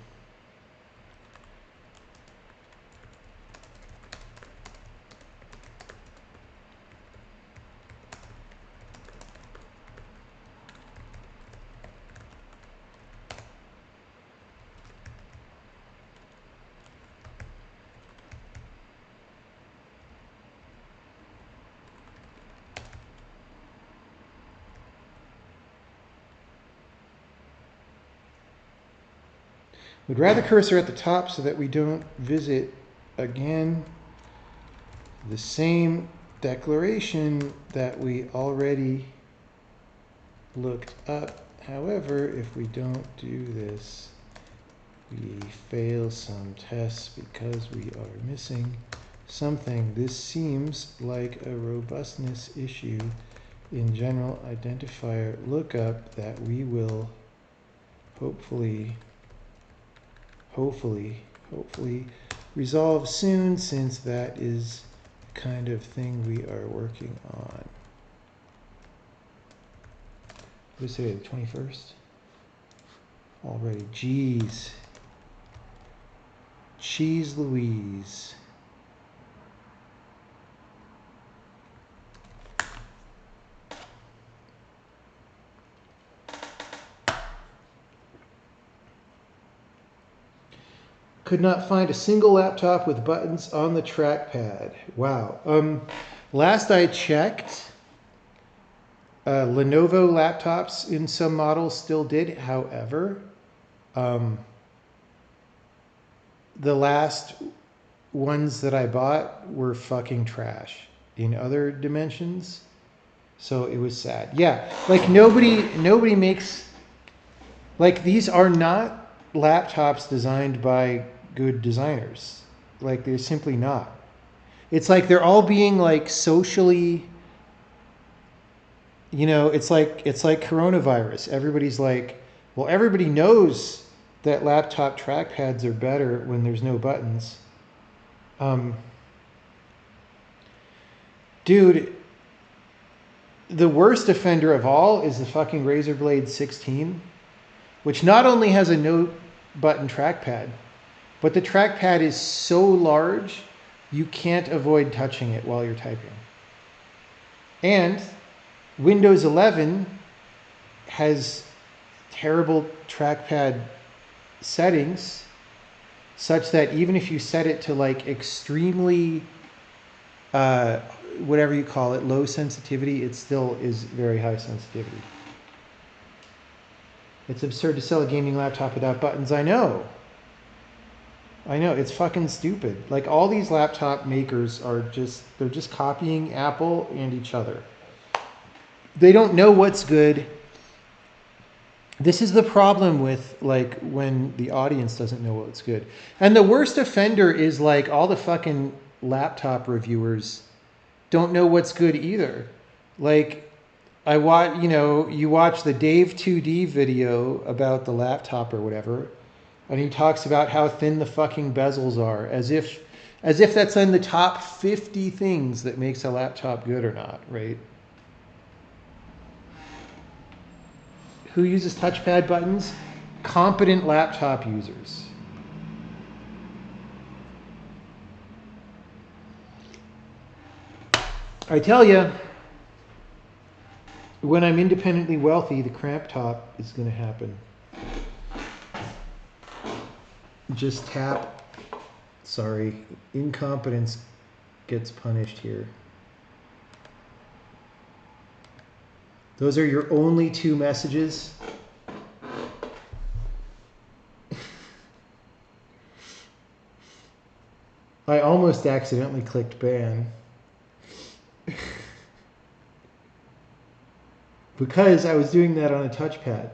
We'd rather cursor at the top so that we don't visit again the same declaration that we already looked up. However, if we don't do this, we fail some tests because we are missing something. This seems like a robustness issue in general identifier lookup that we will hopefully resolve soon, since that is the kind of thing we are working on. What did I say, the 21st? Already, jeez. Cheese Louise. Could not find a single laptop with buttons on the trackpad. Wow. Last I checked, Lenovo laptops in some models still did. However, the last ones that I bought were fucking trash in other dimensions. So it was sad. Yeah, like nobody makes, like, these are not laptops designed by good designers. Like, they're simply not. It's like they're all being like socially, you know, it's like coronavirus. Everybody's like, well, everybody knows that laptop trackpads are better when there's no buttons. Dude, the worst offender of all is the fucking Razer Blade 16, which not only has a no button trackpad, but the trackpad is so large you can't avoid touching it while you're typing. And Windows 11 has terrible trackpad settings such that even if you set it to like extremely, whatever you call it, low sensitivity, it still is very high sensitivity. It's absurd to sell a gaming laptop without buttons. I know, it's fucking stupid. Like, all these laptop makers are they're just copying Apple and each other. They don't know what's good. This is the problem with, like, when the audience doesn't know what's good. And the worst offender is like all the fucking laptop reviewers don't know what's good either. Like, you watch the Dave 2D video about the laptop or whatever, and he talks about how thin the fucking bezels are, as if that's in the top 50 things that makes a laptop good or not, right? Who uses touchpad buttons? Competent laptop users. I tell you, when I'm independently wealthy, the cramp top is going to happen. Just tap. Sorry, incompetence gets punished here. Those are your only 2 messages. I almost accidentally clicked ban. Because I was doing that on a touchpad.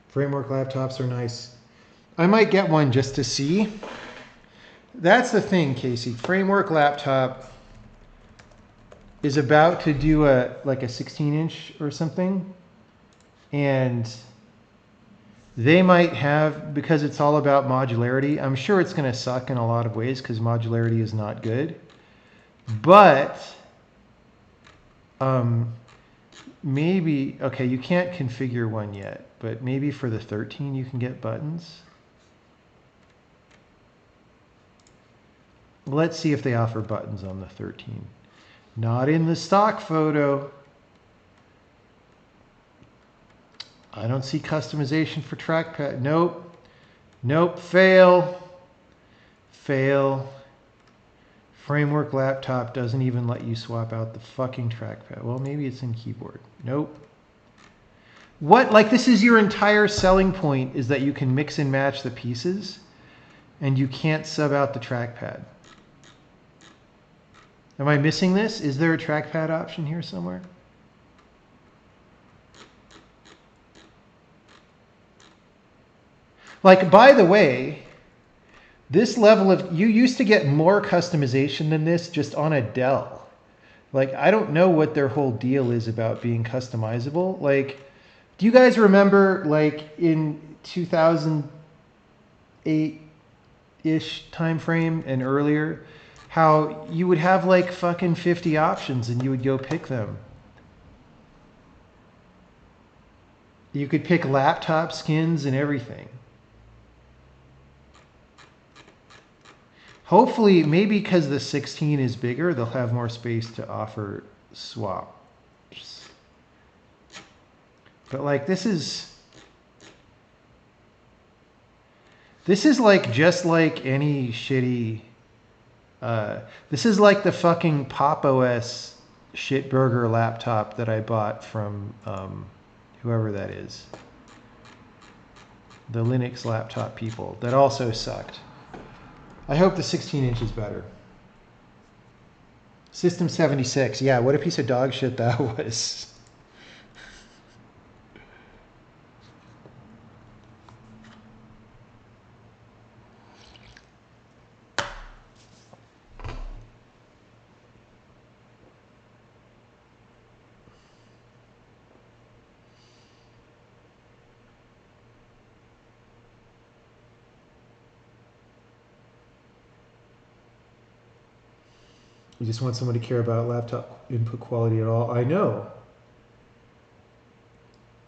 Framework laptops are nice. I might get one just to see. That's the thing, Casey. Framework laptop is about to do a 16-inch or something. And they might have, because it's all about modularity, I'm sure it's going to suck in a lot of ways because modularity is not good. But maybe, okay, you can't configure one yet, but maybe for the 13 you can get buttons. Let's see if they offer buttons on the 13. Not in the stock photo. I don't see customization for trackpad. Nope. Nope. Fail. Fail. Framework laptop doesn't even let you swap out the fucking trackpad. Well, maybe it's in keyboard. Nope. What? Like, this is your entire selling point, is that you can mix and match the pieces and you can't sub out the trackpad. Am I missing this? Is there a trackpad option here somewhere? Like, by the way, this level of, you used to get more customization than this just on a Dell. Like, I don't know what their whole deal is about being customizable. Like, do you guys remember, like, in 2008-ish time frame and earlier, how you would have like fucking 50 options and you would go pick them? You could pick laptop skins and everything. Hopefully, maybe because the 16 is bigger, they'll have more space to offer swaps. But like, this is like just like any shitty. This is like the fucking Pop OS shitburger laptop that I bought from whoever that is. The Linux laptop people that also sucked. I hope the 16-inch is better. System 76. Yeah, what a piece of dog shit that was. You just want someone to care about laptop input quality at all. I know.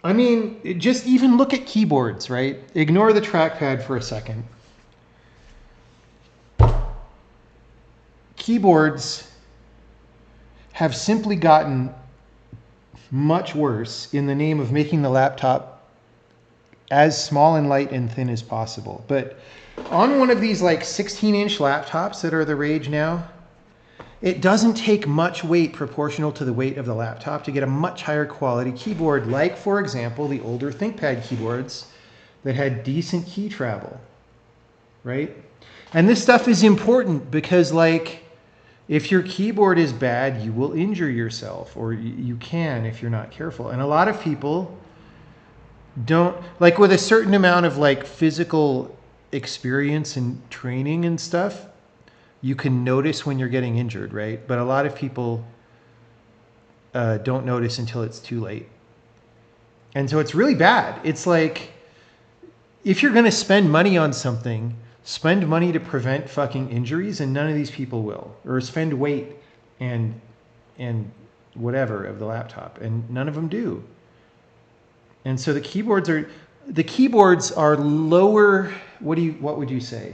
I mean, just even look at keyboards, right? Ignore the trackpad for a second. Keyboards have simply gotten much worse in the name of making the laptop as small and light and thin as possible. But on one of these like 16-inch laptops that are the rage now, it doesn't take much weight proportional to the weight of the laptop to get a much higher quality keyboard, like, for example, the older ThinkPad keyboards that had decent key travel, right? And this stuff is important because, like, if your keyboard is bad, you will injure yourself, or you can if you're not careful. And a lot of people don't, like, with a certain amount of, like, physical experience and training and stuff, you can notice when you're getting injured, right? But a lot of people don't notice until it's too late. And so it's really bad. It's like, if you're going to spend money on something, spend money to prevent fucking injuries, and none of these people will. Or spend weight and whatever of the laptop, and none of them do. And so the keyboards are lower. What would you say?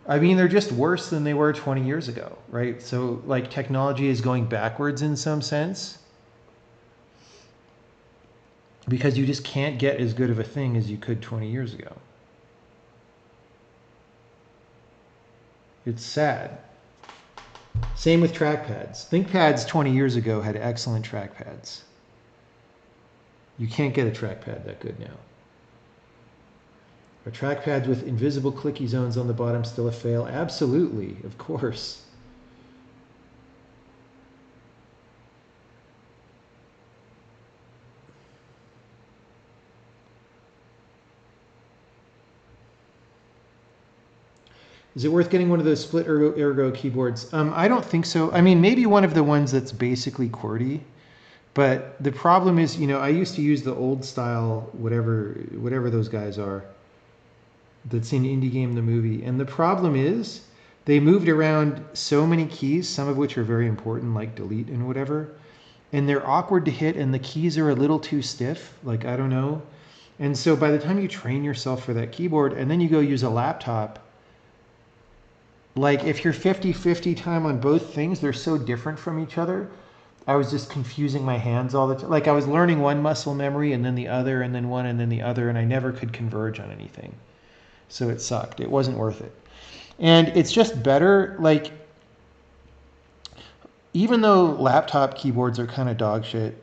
I mean, they're just worse than they were 20 years ago, right? So, like, technology is going backwards in some sense because you just can't get as good of a thing as you could 20 years ago. It's sad. Same with trackpads. ThinkPads 20 years ago had excellent trackpads. You can't get a trackpad that good now. Are trackpads with invisible clicky zones on the bottom still a fail? Absolutely, of course. Is it worth getting one of those split ergo keyboards? I don't think so. I mean, maybe one of the ones that's basically QWERTY. But the problem is, you know, I used to use the old style, whatever those guys are, that's in Indie Game the Movie. And the problem is they moved around so many keys, some of which are very important, like delete and whatever, and they're awkward to hit, and the keys are a little too stiff, like, I don't know. And so by the time you train yourself for that keyboard and then you go use a laptop, like, if you're 50-50 time on both things, they're so different from each other. I was just confusing my hands all the time. Like, I was learning one muscle memory and then the other and then one and then the other, and I never could converge on anything. So it sucked. It wasn't worth it. And it's just better, like, even though laptop keyboards are kind of dog shit,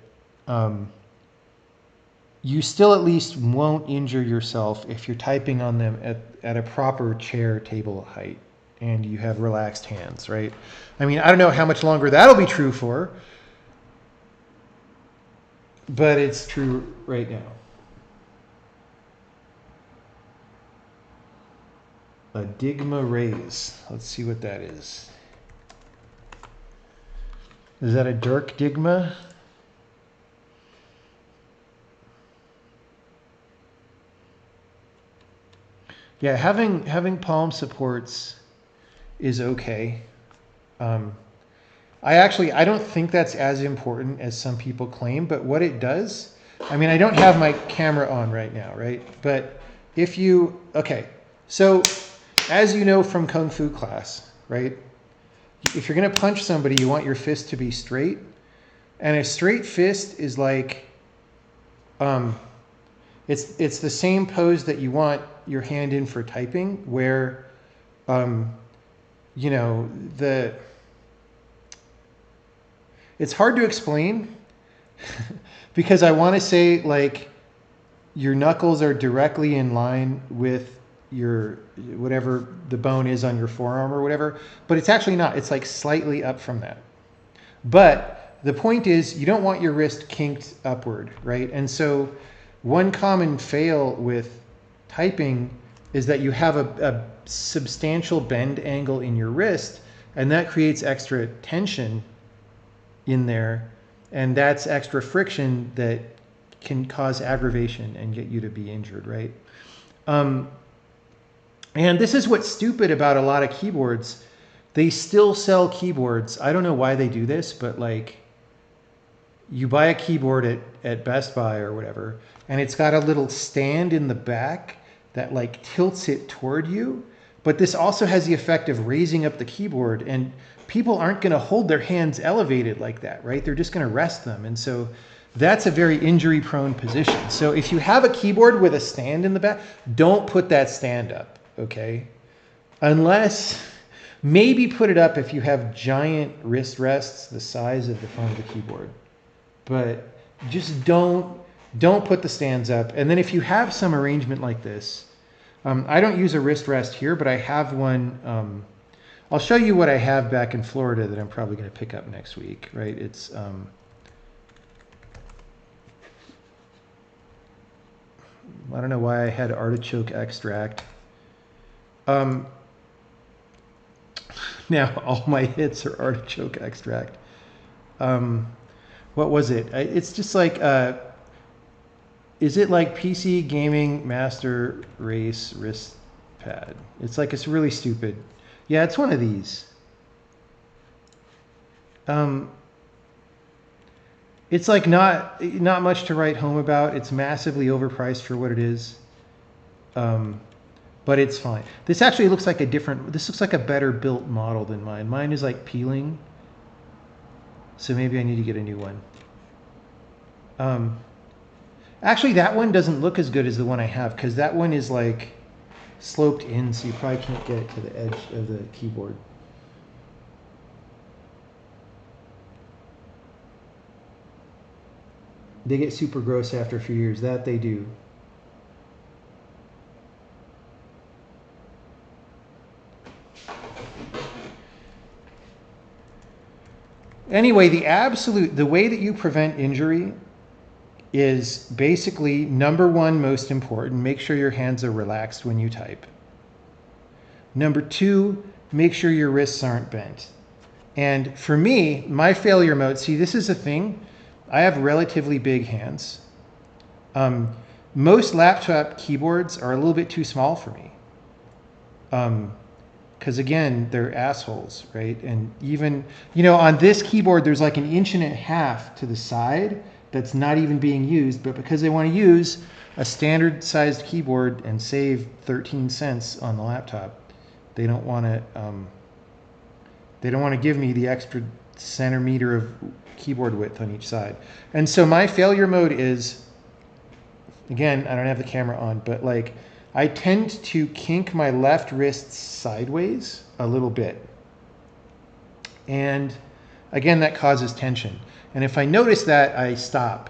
you still at least won't injure yourself if you're typing on them at a proper chair table height and you have relaxed hands, right? I mean, I don't know how much longer that'll be true for, but it's true right now. A Digma raise. Let's see what that is. Is that a Dirk Digma? Yeah, having palm supports is okay. I don't think that's as important as some people claim, but what it does, I mean, I don't have my camera on right now, right? But if you, okay, so as you know from Kung Fu class, right? If you're gonna punch somebody, you want your fist to be straight. And a straight fist is like, it's the same pose that you want your hand in for typing, where, you know, it's hard to explain because I want to say like your knuckles are directly in line with your, whatever the bone is on your forearm or whatever, but it's actually not. It's like slightly up from that. But the point is you don't want your wrist kinked upward, right? And so one common fail with typing is that you have a substantial bend angle in your wrist, and that creates extra tension in there, and that's extra friction that can cause aggravation and get you to be injured, right? And this is what's stupid about a lot of keyboards. They still sell keyboards. I don't know why they do this, but like you buy a keyboard at Best Buy or whatever, and it's got a little stand in the back that like tilts it toward you. But this also has the effect of raising up the keyboard, and people aren't going to hold their hands elevated like that, right? They're just going to rest them. And so that's a very injury prone position. So if you have a keyboard with a stand in the back, don't put that stand up, okay? Unless, maybe put it up if you have giant wrist rests the size of the front of the keyboard. But just don't put the stands up. And then if you have some arrangement like this, I don't use a wrist rest here, but I have one. I'll show you what I have back in Florida that I'm probably going to pick up next week, right? It's I don't know why I had artichoke extract. Now all my hits are artichoke extract. What was it? It's just like, is it like PC Gaming Master Race wrist pad? It's like, it's really stupid. Yeah, it's one of these. It's like not much to write home about. It's massively overpriced for what it is. But it's fine. This actually looks like this looks like a better built model than mine. Mine is like peeling. So maybe I need to get a new one. Actually, that one doesn't look as good as the one I have, because that one is like sloped in, so you probably can't get it to the edge of the keyboard. They get super gross after a few years. That they do. Anyway, the way that you prevent injury is basically, number one, most important, make sure your hands are relaxed when you type. Number two, make sure your wrists aren't bent. And for me, my failure mode, see, this is a thing. I have relatively big hands. Most laptop keyboards are a little bit too small for me. Because again, they're assholes, right? And even, you know, on this keyboard, there's like 1.5 inches to the side that's not even being used, but because they want to use a standard sized keyboard and save 13 cents on the laptop, they don't want to give me the extra centimeter of keyboard width on each side. And so my failure mode is, again, I don't have the camera on, but like I tend to kink my left wrist sideways a little bit. And again, that causes tension. And if I notice that, I stop.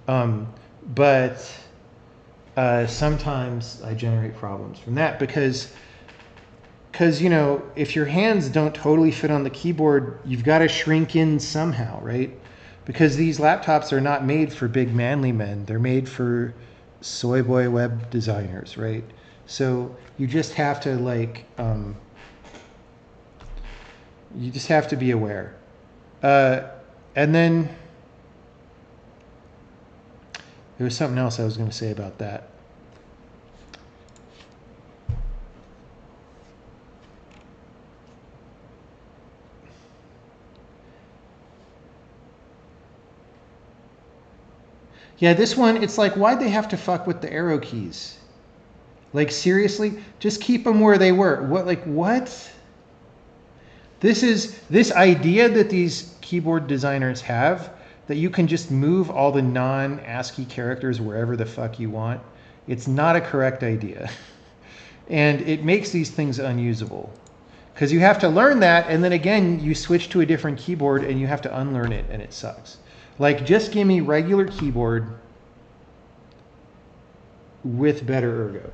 But sometimes I generate problems from that, because because, you know, if your hands don't totally fit on the keyboard, you've got to shrink in somehow, right? Because these laptops are not made for big manly men. They're made for soy boy web designers, right? So you just have to like, you just have to be aware. And then there was something else I was going to say about that. Yeah, this one, it's like, why'd they have to fuck with the arrow keys? Like, seriously? Just keep them where they were. What, like, what? This idea that these keyboard designers have, that you can just move all the non-ASCII characters wherever the fuck you want. It's not a correct idea. And it makes these things unusable. Because you have to learn that, and then again, you switch to a different keyboard and you have to unlearn it, and it sucks. Like, just give me regular keyboard with better ergo.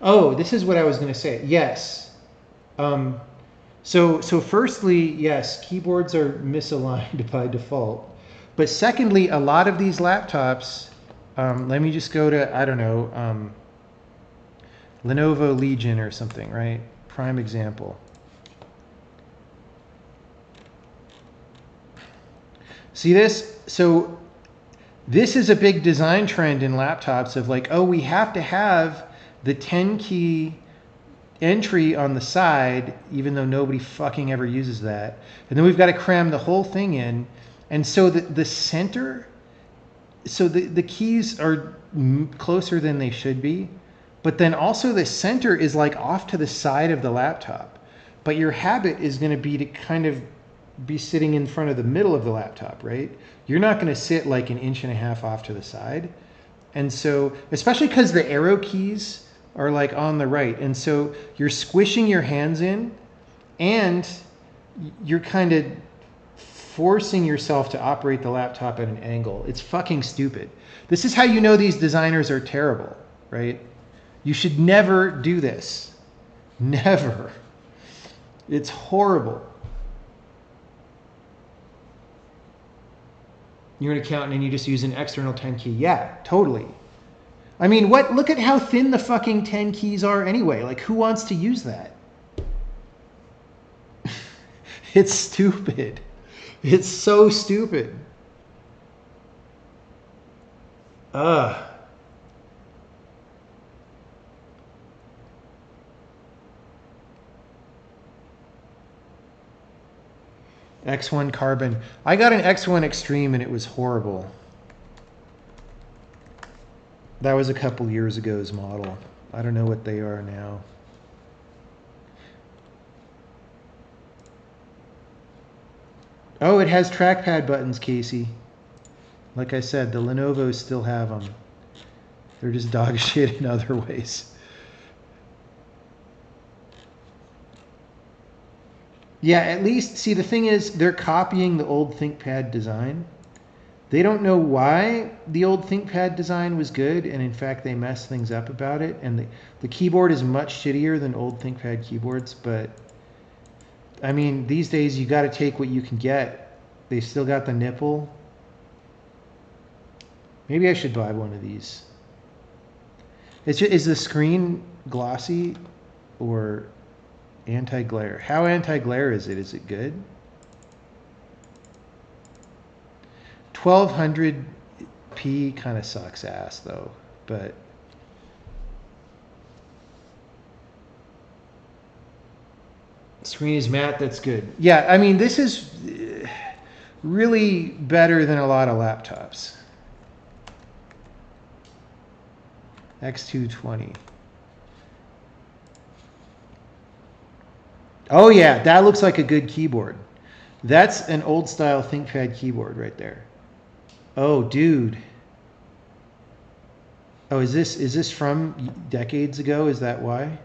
Oh, this is what I was going to say. Yes. So firstly, yes, keyboards are misaligned by default. But secondly, a lot of these laptops, let me just go to, I don't know, Lenovo Legion or something, right? Prime example. See this? So this is a big design trend in laptops of like, oh, we have to have the 10 key entry on the side, even though nobody fucking ever uses that. And then we've got to cram the whole thing in. And so the center, so the keys are closer than they should be. But then also the center is like off to the side of the laptop. But your habit is going to be to kind of be sitting in front of the middle of the laptop, right? You're not going to sit like an inch and a half off to the side. And so, especially because the arrow keys are like on the right. And so you're squishing your hands in and you're kind of forcing yourself to operate the laptop at an angle. It's fucking stupid. This is how you know these designers are terrible, right? You should never do this. Never. It's horrible. You're an accountant and you just use an external 10 key. Yeah, totally. I mean, what? Look at how thin the fucking 10 keys are anyway. Like, who wants to use that? It's stupid. It's so stupid. Ugh. X1 Carbon. I got an X1 Extreme and it was horrible. That was a couple years ago's model. I don't know what they are now. Oh, it has trackpad buttons, Casey. Like I said, the Lenovo's still have them. They're just dog shit in other ways. Yeah, at least, see, the thing is, they're copying the old ThinkPad design. They don't know why the old ThinkPad design was good, and in fact, they messed things up about it. And the keyboard is much shittier than old ThinkPad keyboards, but I mean, these days, you got to take what you can get. They still got the nipple. Maybe I should buy one of these. Is the screen glossy or anti-glare? How anti-glare is it? Is it good? 1200p kind of sucks ass though, but screen is matte. That's good. Yeah, I mean, this is really better than a lot of laptops. X220. Oh yeah, that looks like a good keyboard. That's an old style ThinkPad keyboard right there. Oh, dude. Oh, is this from decades ago? Is that why?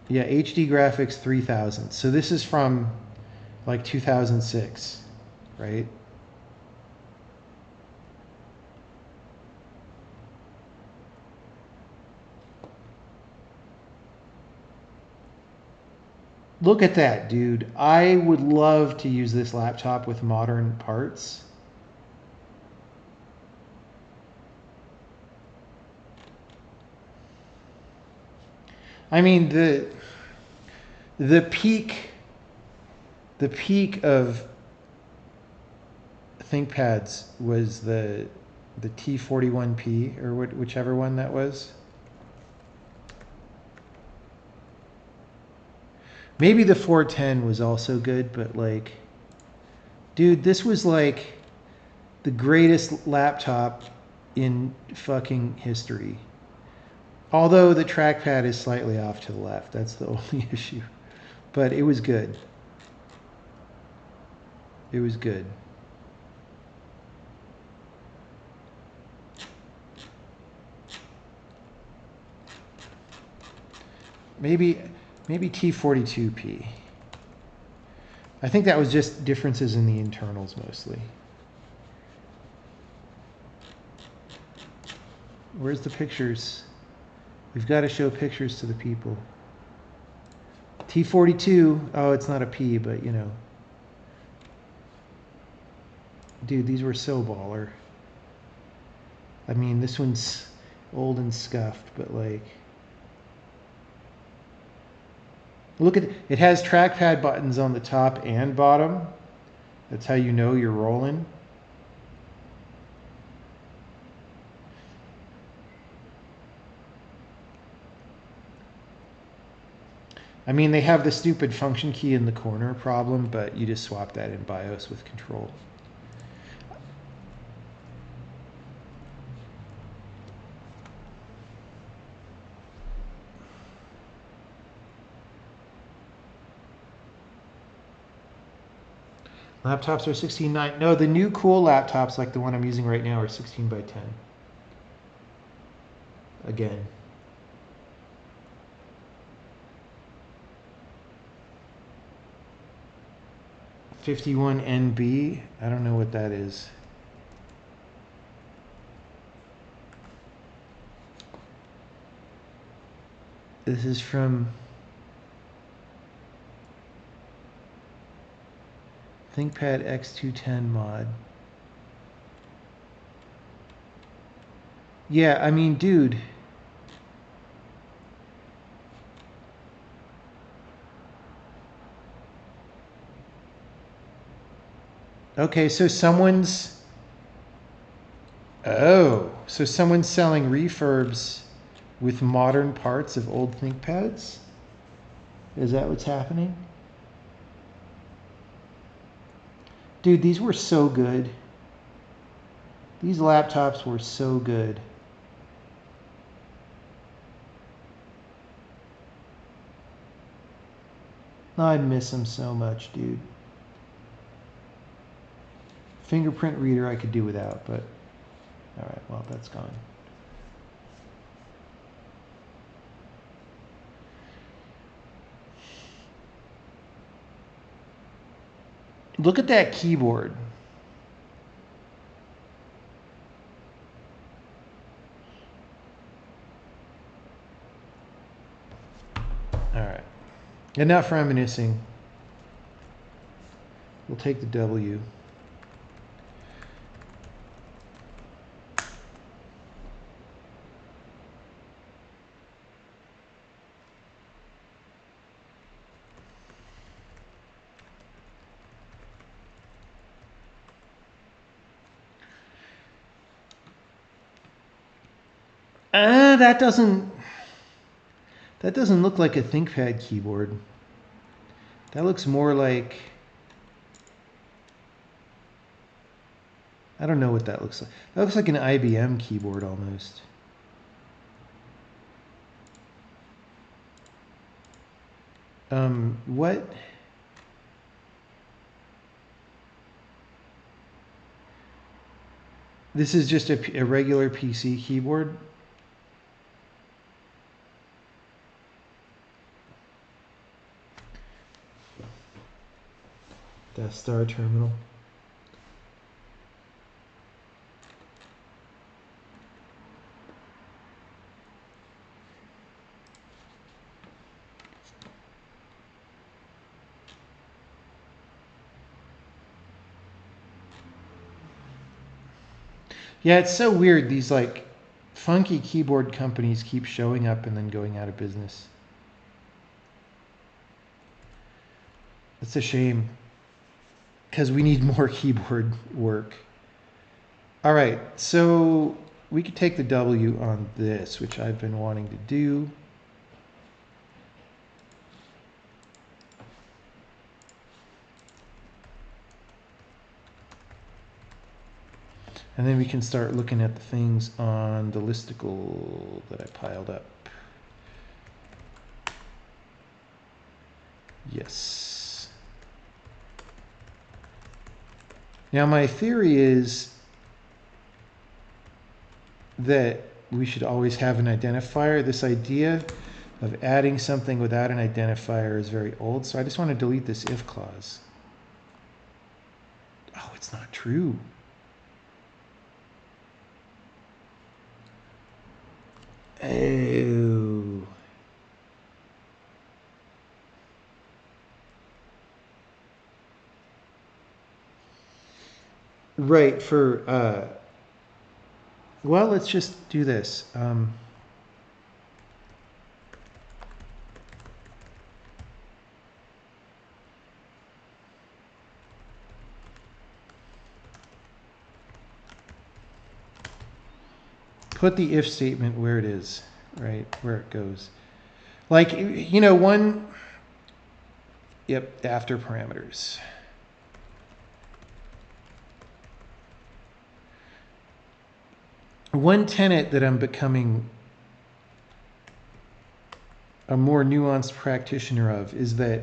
Yeah, HD graphics 3000. So this is from like 2006, right? Look at that, dude. I would love to use this laptop with modern parts. I mean, the peak of ThinkPads was the T41P, or whichever one that was. Maybe the 410 was also good, but like, dude, this was like the greatest laptop in fucking history. Although the trackpad is slightly off to the left. That's the only issue. But it was good. It was good. Maybe T42P. I think that was just differences in the internals mostly. Where's the pictures? We've got to show pictures to the people. T42, oh, it's not a P, but you know. Dude, these were so baller. I mean, this one's old and scuffed, but like, look at it. It has trackpad buttons on the top and bottom. That's how you know you're rolling. I mean, they have the stupid function key in the corner problem, but you just swap that in BIOS with control. Laptops are 16:9. No, the new cool laptops like the one I'm using right now are 16:10. Again. $51NB. I don't know what that is. This is from ThinkPad X210 mod. Yeah, I mean, dude. Okay, so someone's... Oh, so someone's selling refurbs with modern parts of old ThinkPads? Is that what's happening? Dude, these were so good. These laptops were so good. I miss them so much, dude. Fingerprint reader I could do without, but all right, well, that's gone. Look at that keyboard. All right. Enough reminiscing. We'll take the W. That doesn't look like a ThinkPad keyboard. That looks more like, I don't know what that looks like. That looks like an IBM keyboard almost. What? This is just a regular PC keyboard. Death Star terminal. Yeah, it's so weird. These like funky keyboard companies keep showing up and then going out of business. It's a shame because we need more keyboard work. All right, so we could take the W on this, which I've been wanting to do. And then we can start looking at the things on the listicle that I piled up. Yes. Now my theory is that we should always have an identifier. This idea of adding something without an identifier is very old, so I just want to delete this if clause. Oh, it's not true. Oh. Right, well, let's just do this. Put the if statement where it is, right, where it goes. Like, you know, after parameters. One tenet that I'm becoming a more nuanced practitioner of is that,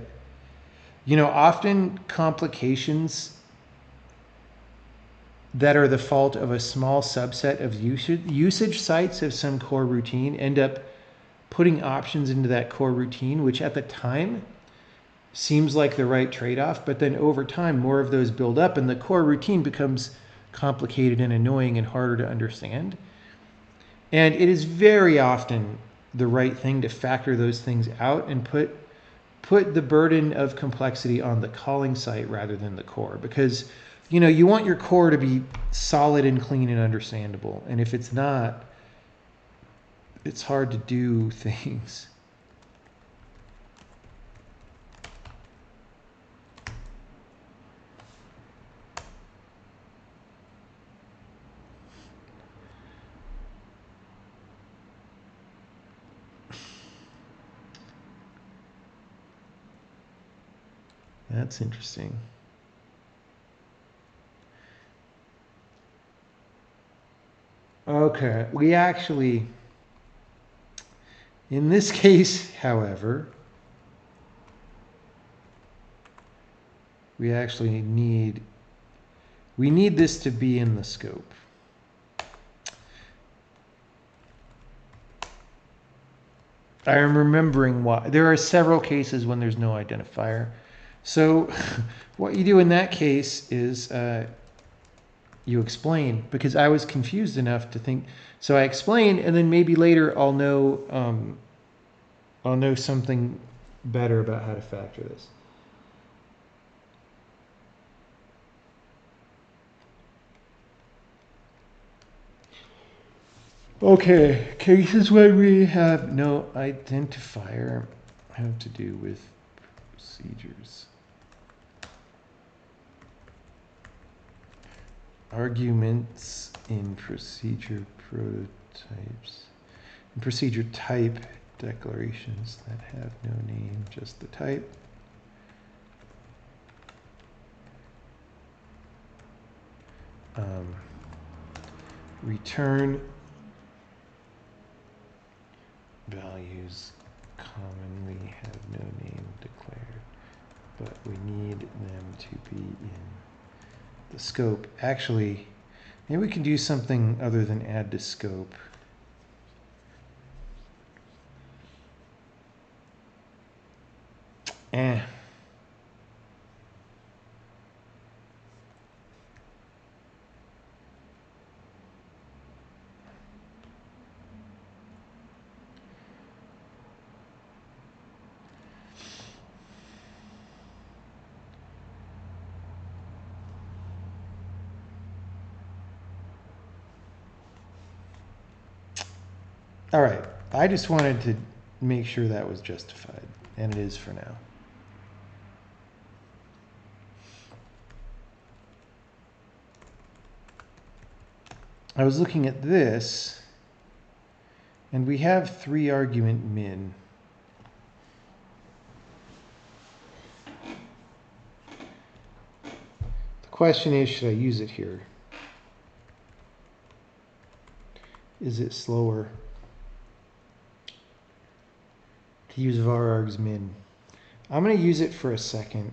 you know, often complications that are the fault of a small subset of usage sites of some core routine end up putting options into that core routine, which at the time seems like the right trade-off, but then over time more of those build up and the core routine becomes complicated and annoying and harder to understand. And it is very often the right thing to factor those things out and put the burden of complexity on the calling site rather than the core, because you know you want your core to be solid and clean and understandable, and if it's not, it's hard to do things. That's interesting. Okay, we actually, in this case, however, we actually need this to be in the scope. I am remembering why. There are several cases when there's no identifier. So what you do in that case is you explain, because I was confused enough to think. So I explain, and then maybe later I'll know something better about how to factor this. Okay, cases where we have no identifier have to do with procedures. Arguments in procedure prototypes. In procedure type declarations that have no name, just the type. Return values commonly have no name declared, but we need them to be in the scope. Actually, maybe we can do something other than add to scope. All right, I just wanted to make sure that was justified, and it is for now. I was looking at this, and we have 3 argument min. The question is, should I use it here? Is it slower to use var args min? I'm going to use it for a second.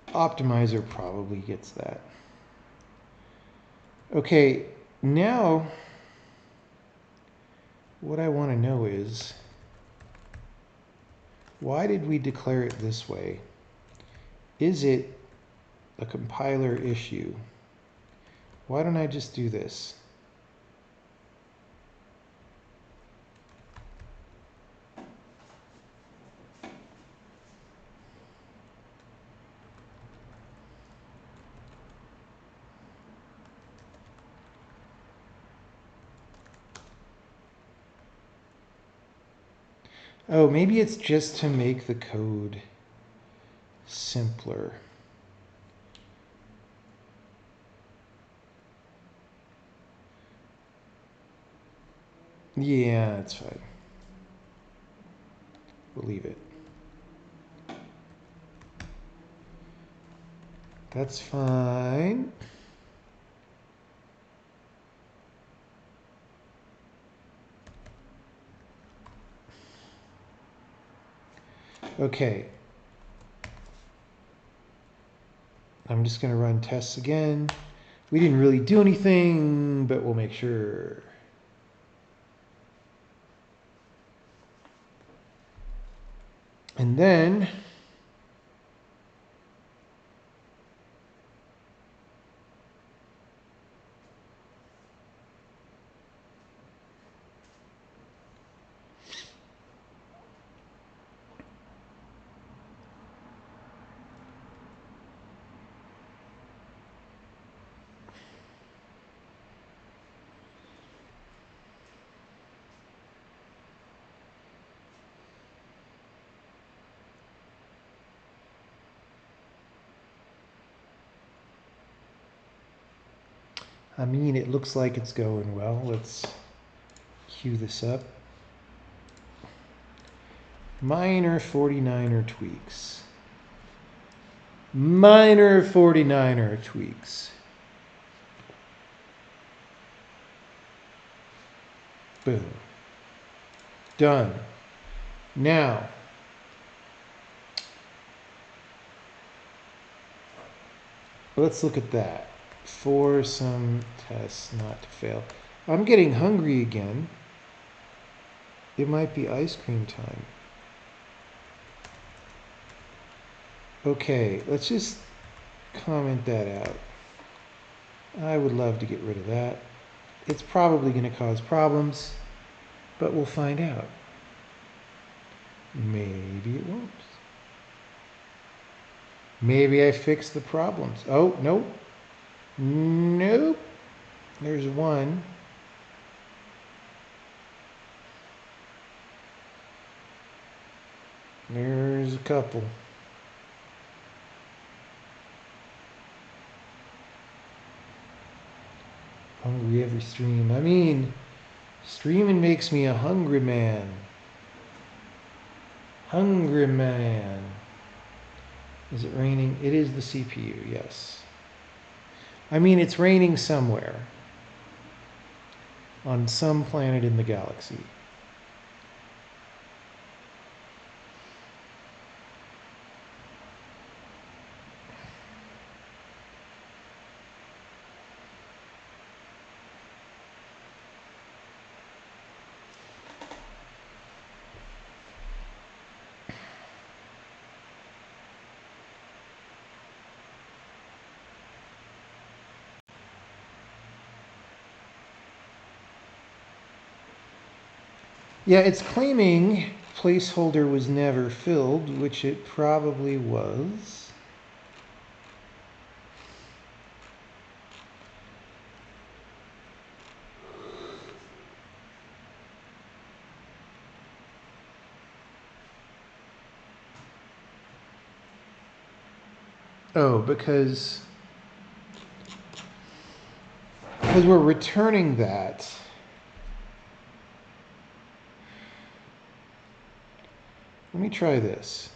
Optimizer probably gets that. Okay, now what I want to know is, why did we declare it this way? Is it a compiler issue? Why don't I just do this? Oh, maybe it's just to make the code simpler. Yeah, that's fine. We'll leave it. That's fine. Okay. I'm just going to run tests again. We didn't really do anything, but we'll make sure. And then I mean, it looks like it's going well. Let's cue this up. Minor 49er tweaks. Minor 49er tweaks. Boom. Done. Now, let's look at that. For some tests not to fail. I'm getting hungry again. It might be ice cream time. Okay, let's just comment that out. I would love to get rid of that. It's probably going to cause problems, but we'll find out. Maybe it won't. Maybe I fixed the problems. Oh, nope. Nope. There's one. There's a couple. Hungry every stream. I mean, streaming makes me a hungry man. Hungry man. Is it raining? It is the CPU, yes. I mean, it's raining somewhere. On some planet in the galaxy. Yeah, it's claiming placeholder was never filled, which it probably was. Oh, because we're returning that. Let me try this.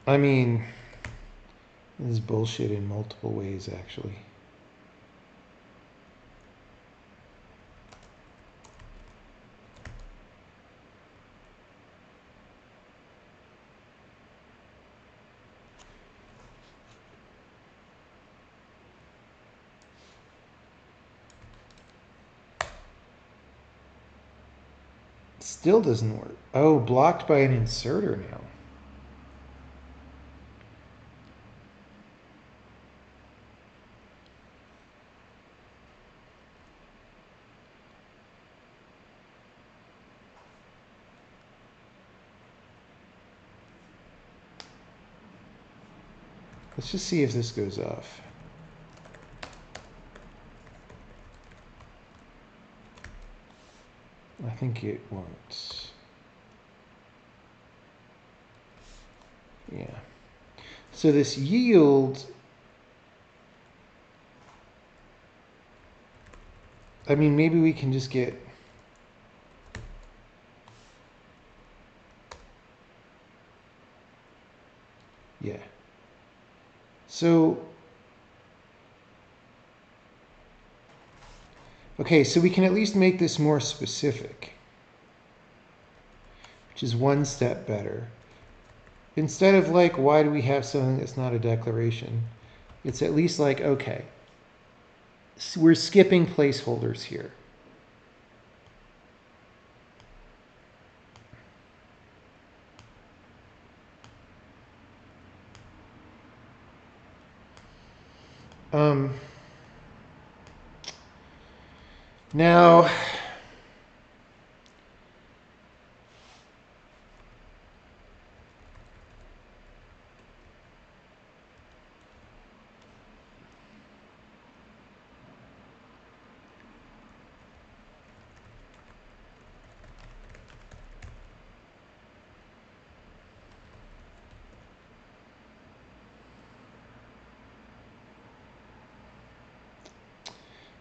I mean, this is bullshit in multiple ways, actually. Still doesn't work. Oh, blocked by an inserter now. Let's just see if this goes off. I think it won't. Yeah. So this yield, I mean, maybe we can just get, yeah. So, okay, so we can at least make this more specific, which is one step better. Instead of like, why do we have something that's not a declaration? It's at least like, okay, so we're skipping placeholders here. Now,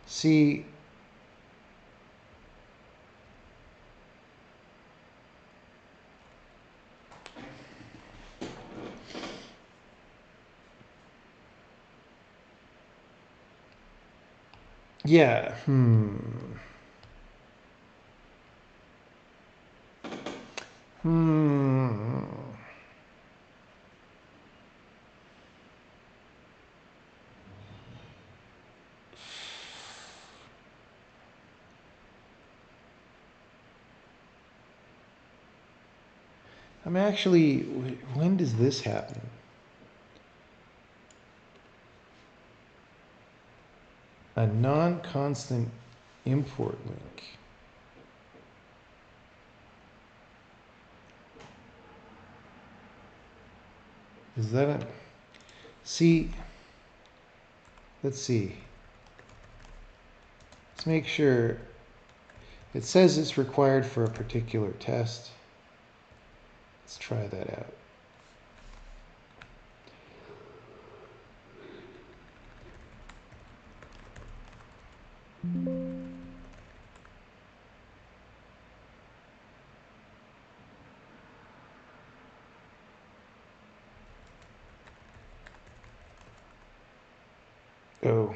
see, yeah, I'm actually, when does this happen? A non-constant import link. Is that a, see, let's see. Let's make sure. It says it's required for a particular test. Let's try that out. Oh.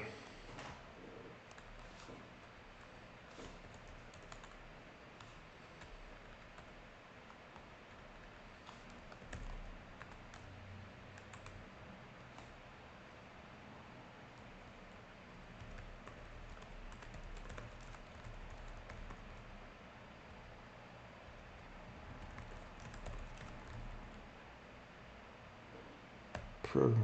Program.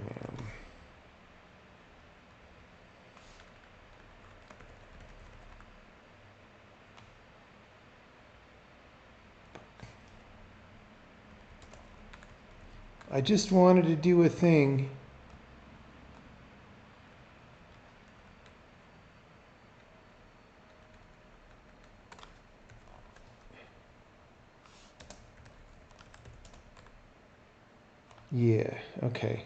I just wanted to do a thing. Yeah, okay.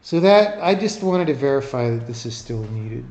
So that, I just wanted to verify that this is still needed.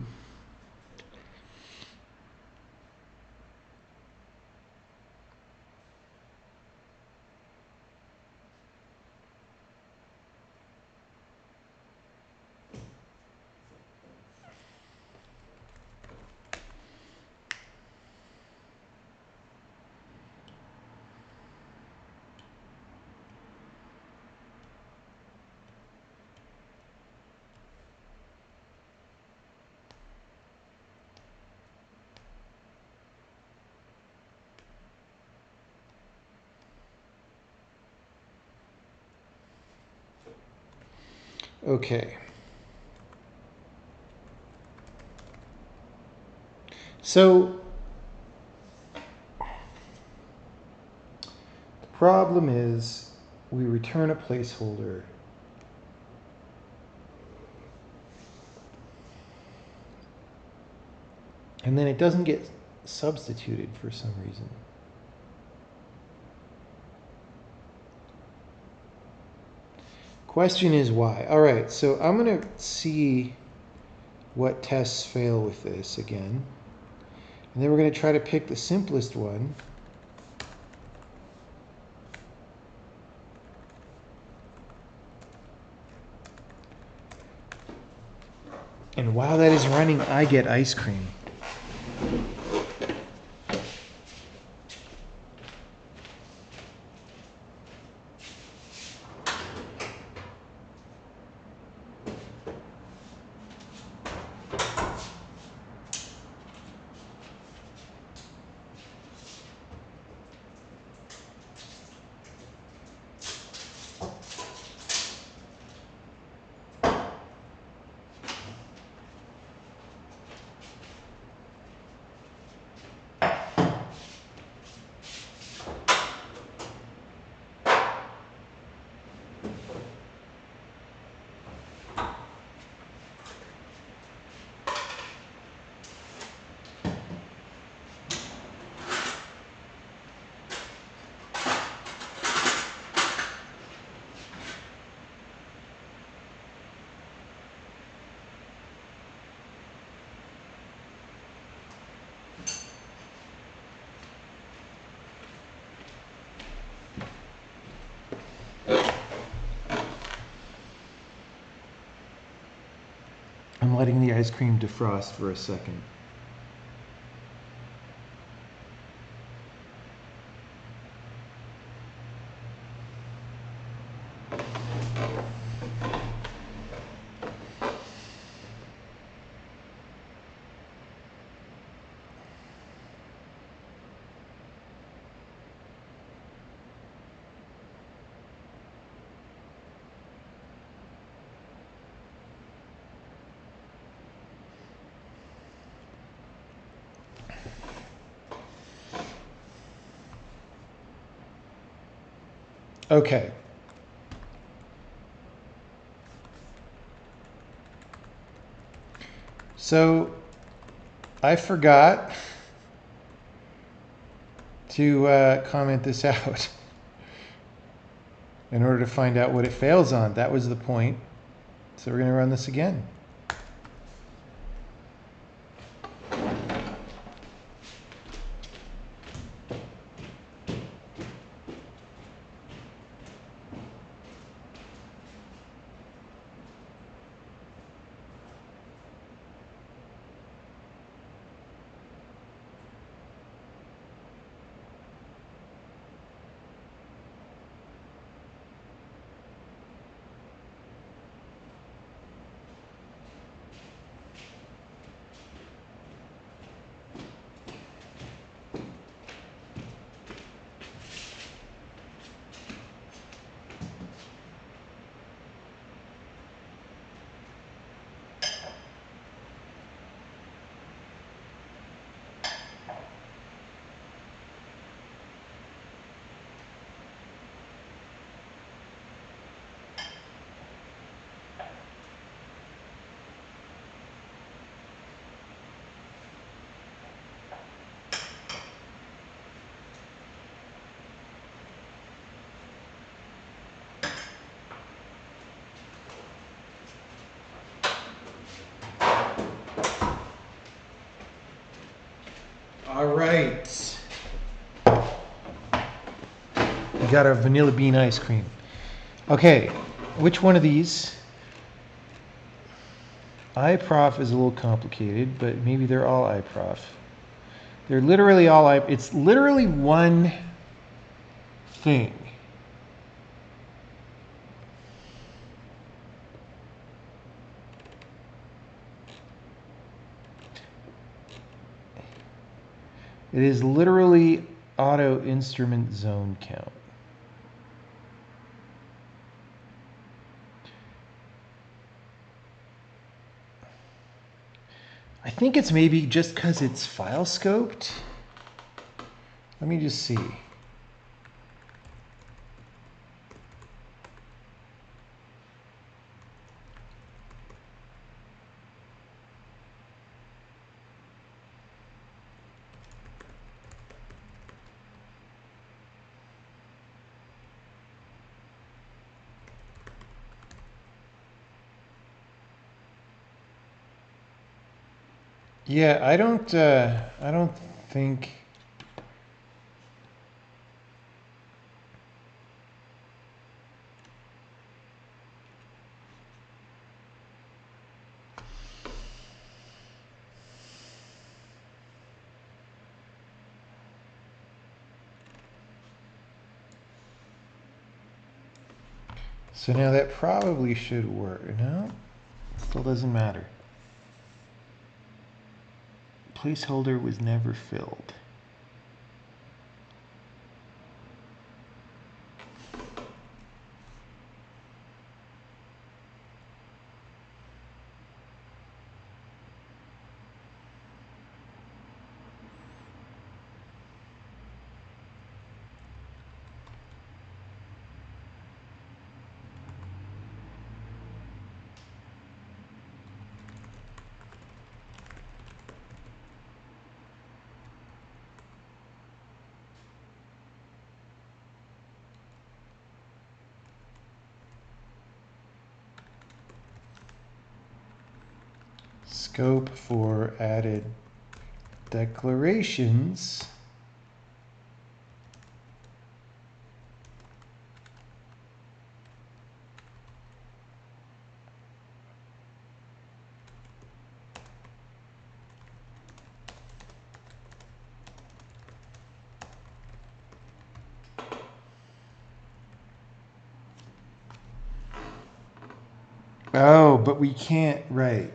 Okay. So the problem is we return a placeholder. And then it doesn't get substituted for some reason. Question is why. All right, so I'm going to see what tests fail with this again. And then we're going to try to pick the simplest one. And while that is running, I get ice cream. I'm letting the ice cream defrost for a second. Okay. So I forgot to comment this out in order to find out what it fails on. That was the point. So we're going to run this again. All right. We got our vanilla bean ice cream. Okay, which one of these? iProf is a little complicated, but maybe they're all iProf. They're literally all it's literally one thing. It is literally auto instrument zone count. I think it's maybe just because it's file scoped. Let me just see. Yeah, I don't think. So now that probably should work. No, still doesn't matter. Placeholder was never filled. Scope for added declarations. Oh, but we can't, right.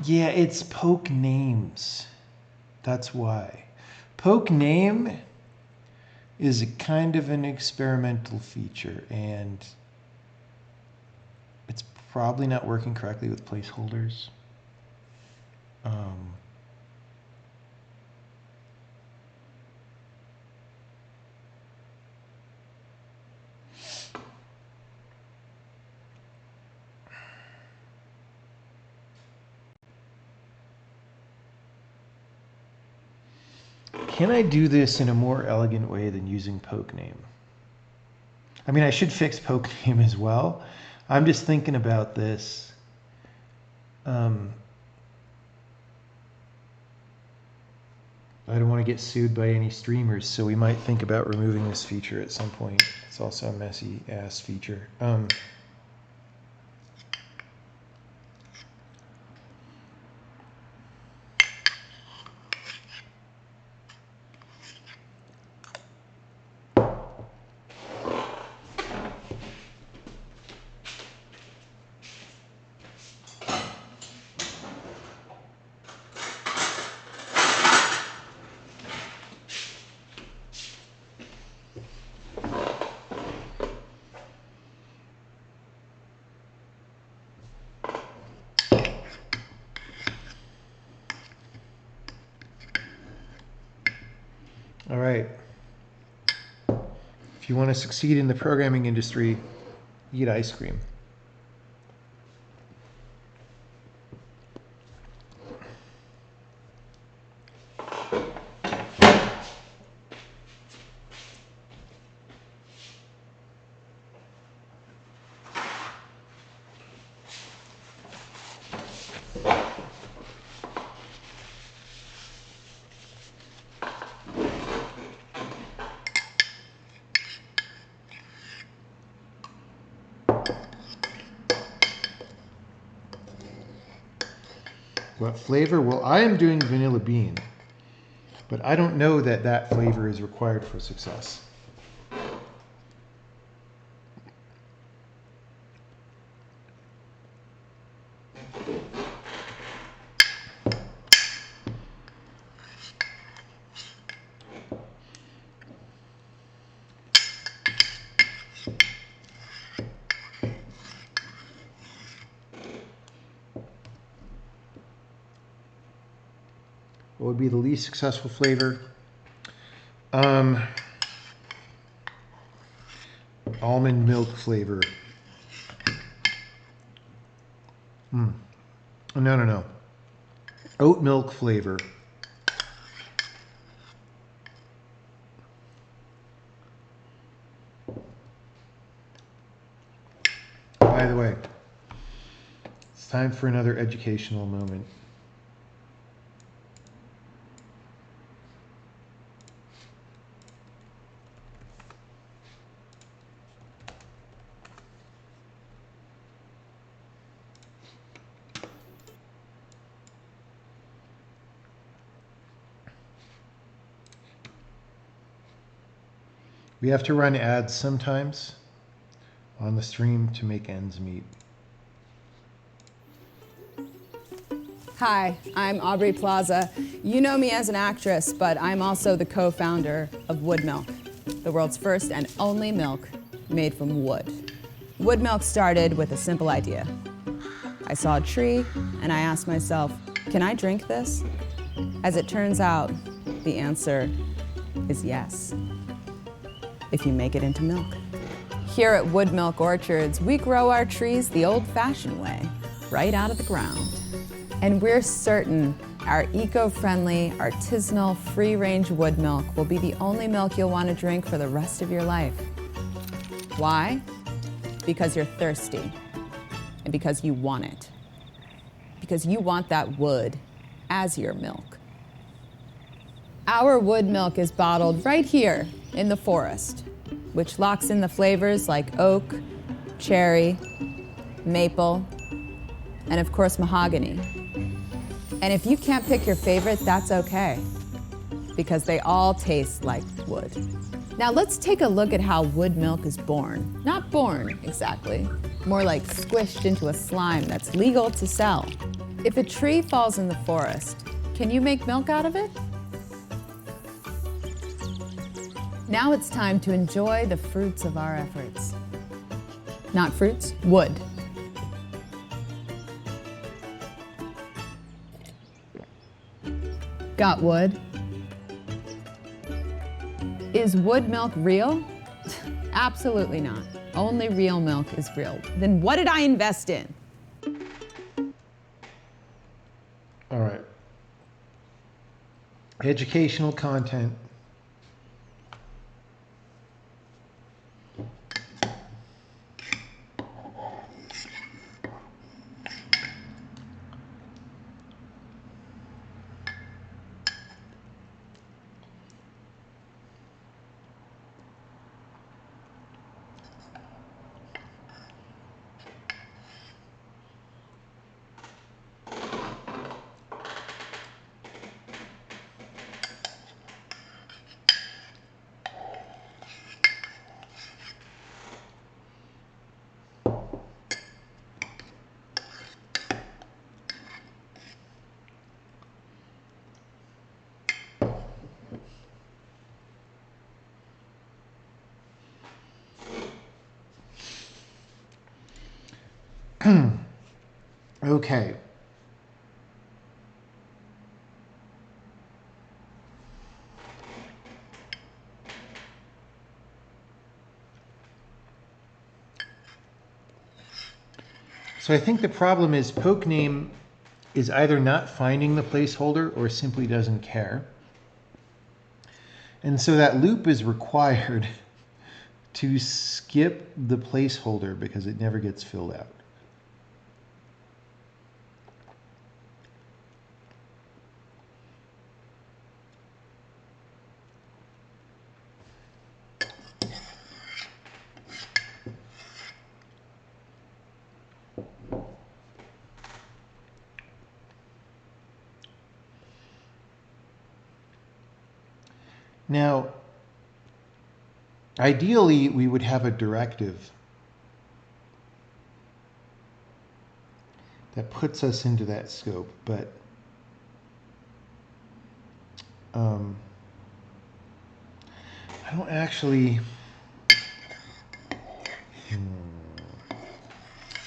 Yeah, it's poke names. That's why. Poke name is a kind of an experimental feature, and it's probably not working correctly with placeholders. Can I do this in a more elegant way than using poke name? I mean, I should fix poke name as well. I'm just thinking about this. I don't want to get sued by any streamers, so we might think about removing this feature at some point. It's also a messy ass feature. All right. If you want to succeed in the programming industry, eat ice cream. What flavor? Well, I am doing vanilla bean, but I don't know that that flavor is required for success. What would be the least successful flavor? Almond milk flavor. No. Oat milk flavor. By the way, it's time for another educational moment. We have to run ads sometimes on the stream to make ends meet. Hi, I'm Aubrey Plaza. You know me as an actress, but I'm also the co-founder of Wood Milk, the world's first and only milk made from wood. Wood Milk started with a simple idea. I saw a tree and I asked myself, can I drink this? As it turns out, the answer is yes, if you make it into milk. Here at Wood Milk Orchards, we grow our trees the old-fashioned way, right out of the ground. And we're certain our eco-friendly, artisanal, free-range wood milk will be the only milk you'll want to drink for the rest of your life. Why? Because you're thirsty, and because you want it. Because you want that wood as your milk. Our wood milk is bottled right here in the forest, which locks in the flavors like oak, cherry, maple, and of course mahogany. And if you can't pick your favorite, that's okay, because they all taste like wood. Now let's take a look at how wood milk is born. Not born, exactly. More like squished into a slime that's legal to sell. If a tree falls in the forest, can you make milk out of it? Now it's time to enjoy the fruits of our efforts. Not fruits, wood. Got wood? Is wood milk real? Absolutely not. Only real milk is real. Then what did I invest in? All right. Educational content. Okay. So I think the problem is poke name is either not finding the placeholder or simply doesn't care. And so that loop is required to skip the placeholder because it never gets filled out. Now, ideally, we would have a directive that puts us into that scope, but I don't actually.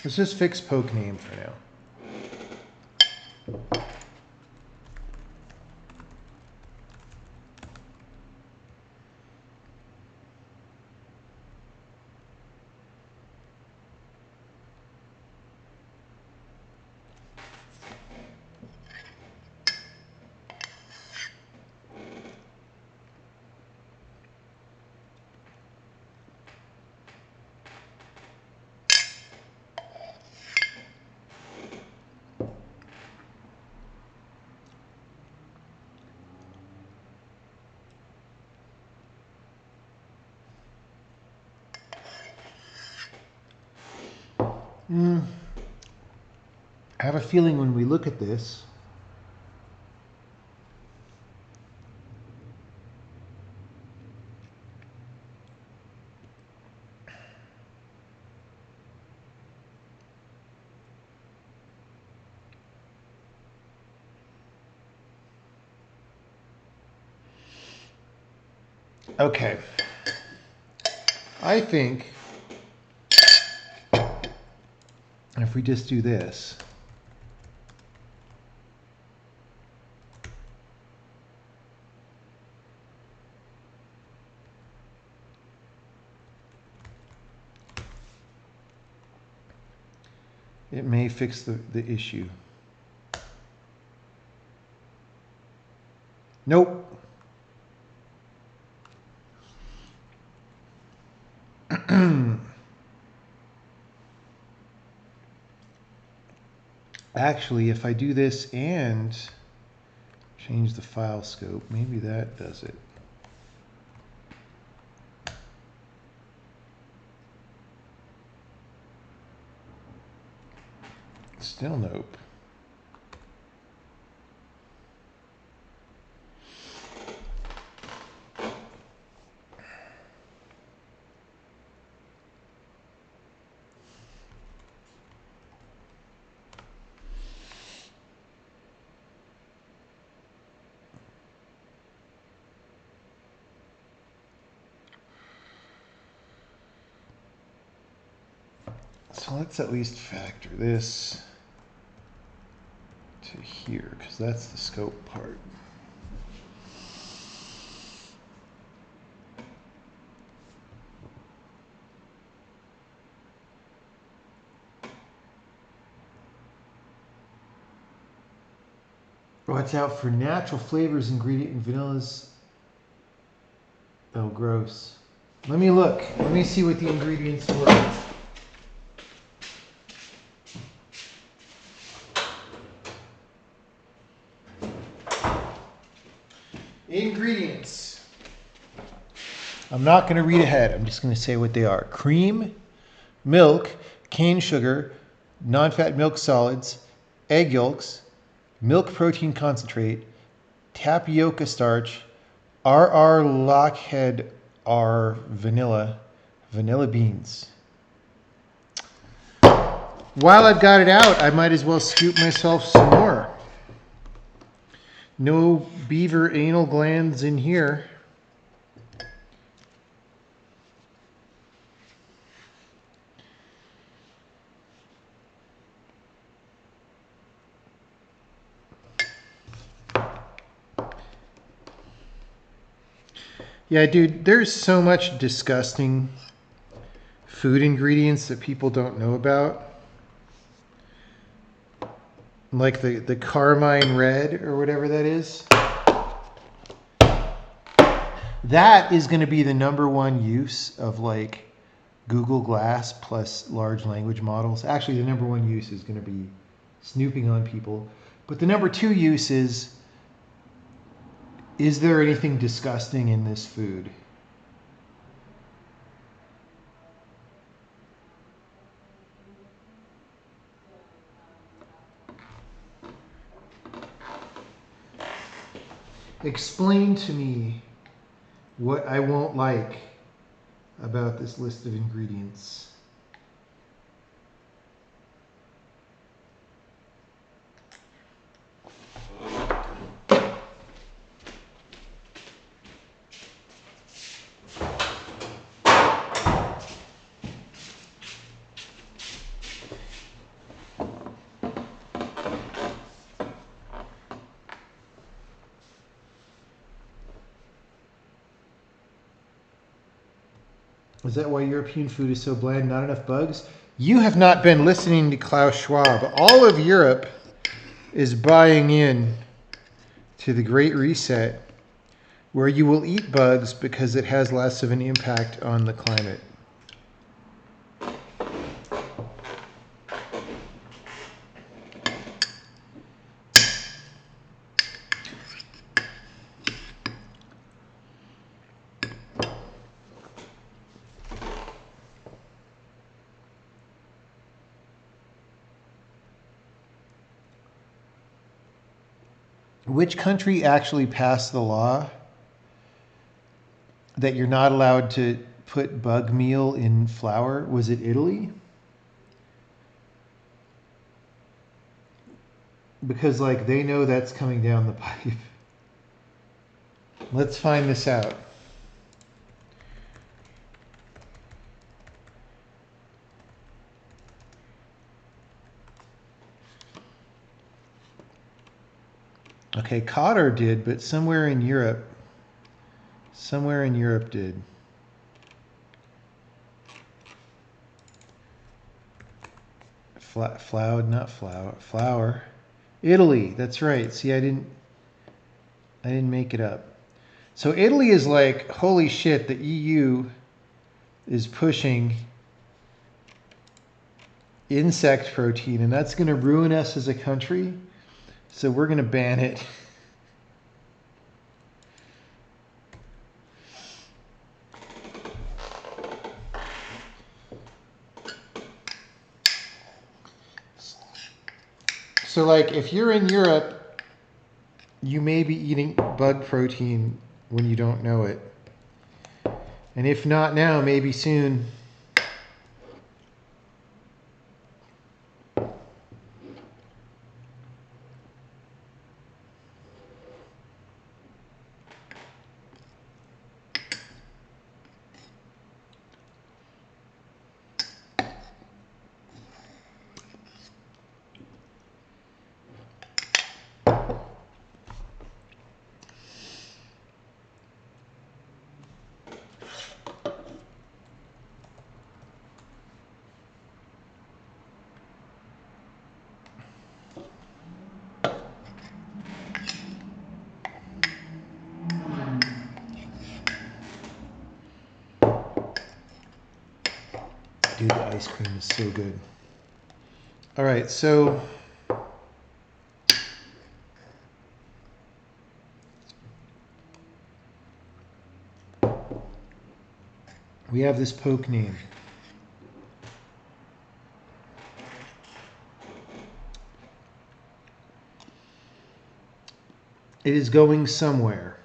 Let's just fix poke name for now. I have a feeling when we look at this, okay, I think if we just do this, it may fix the issue. Nope. Actually, if I do this and change the file scope, maybe that does it. Still nope. So let's at least factor this to here, because that's the scope part. Watch out for natural flavors, ingredient, and vanillas. Oh, gross. Let me look. Let me see what the ingredients were. Ingredients. I'm not going to read ahead. I'm just going to say what they are. Cream, milk, cane sugar, non-fat milk solids, egg yolks, milk protein concentrate, tapioca starch, RR Lockhead R vanilla beans. While I've got it out, I might as well scoop myself some more. No beaver anal glands in here. Yeah, dude, there's so much disgusting food ingredients that people don't know about. Like the carmine red or whatever that is. That is going to be the #1 use of like Google Glass plus large language models. Actually, the #1 use is going to be snooping on people. But the #2 use is there anything disgusting in this food? Explain to me what I won't like about this list of ingredients. Is that why European food is so bland? Not enough bugs? You have not been listening to Klaus Schwab. All of Europe is buying in to the Great Reset, where you will eat bugs because it has less of an impact on the climate. Which country actually passed the law that you're not allowed to put bug meal in flour? Was it Italy? Because like they know that's coming down the pipe. Let's find this out. Okay, Qatar did, but somewhere in Europe did. Flour. Italy, that's right. See, I didn't make it up. So Italy is like, holy shit, the EU is pushing insect protein, and that's going to ruin us as a country. So we're going to ban it. So like if you're in Europe, you may be eating bug protein when you don't know it. And if not now, maybe soon. Dude, the ice cream is so good. All right, so we have this poke name. It is going somewhere.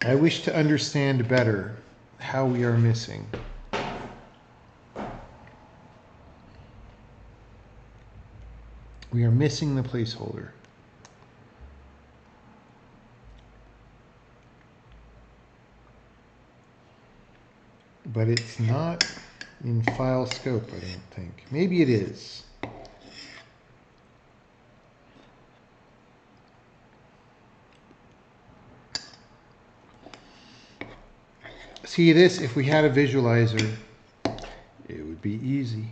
I wish to understand better how we are missing. We are missing the placeholder. But it's not in file scope, I don't think. Maybe it is. See this, if we had a visualizer, it would be easy.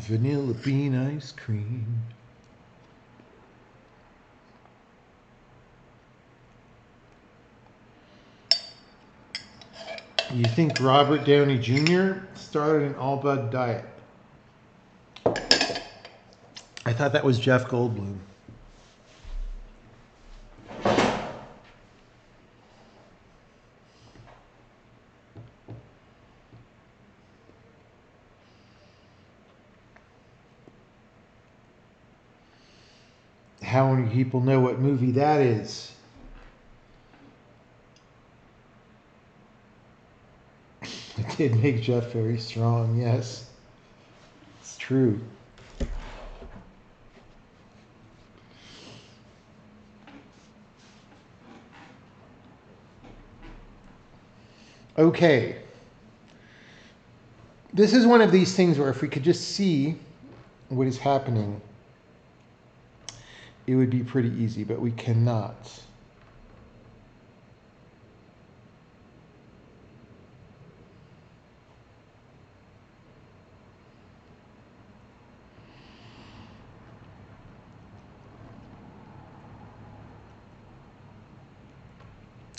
Vanilla bean ice cream. You think Robert Downey Jr. started an all-bud diet? I thought that was Jeff Goldblum. How many people know what movie that is? It did make Jeff very strong, yes. It's true. Okay. This is one of these things where if we could just see what is happening, it would be pretty easy, but we cannot.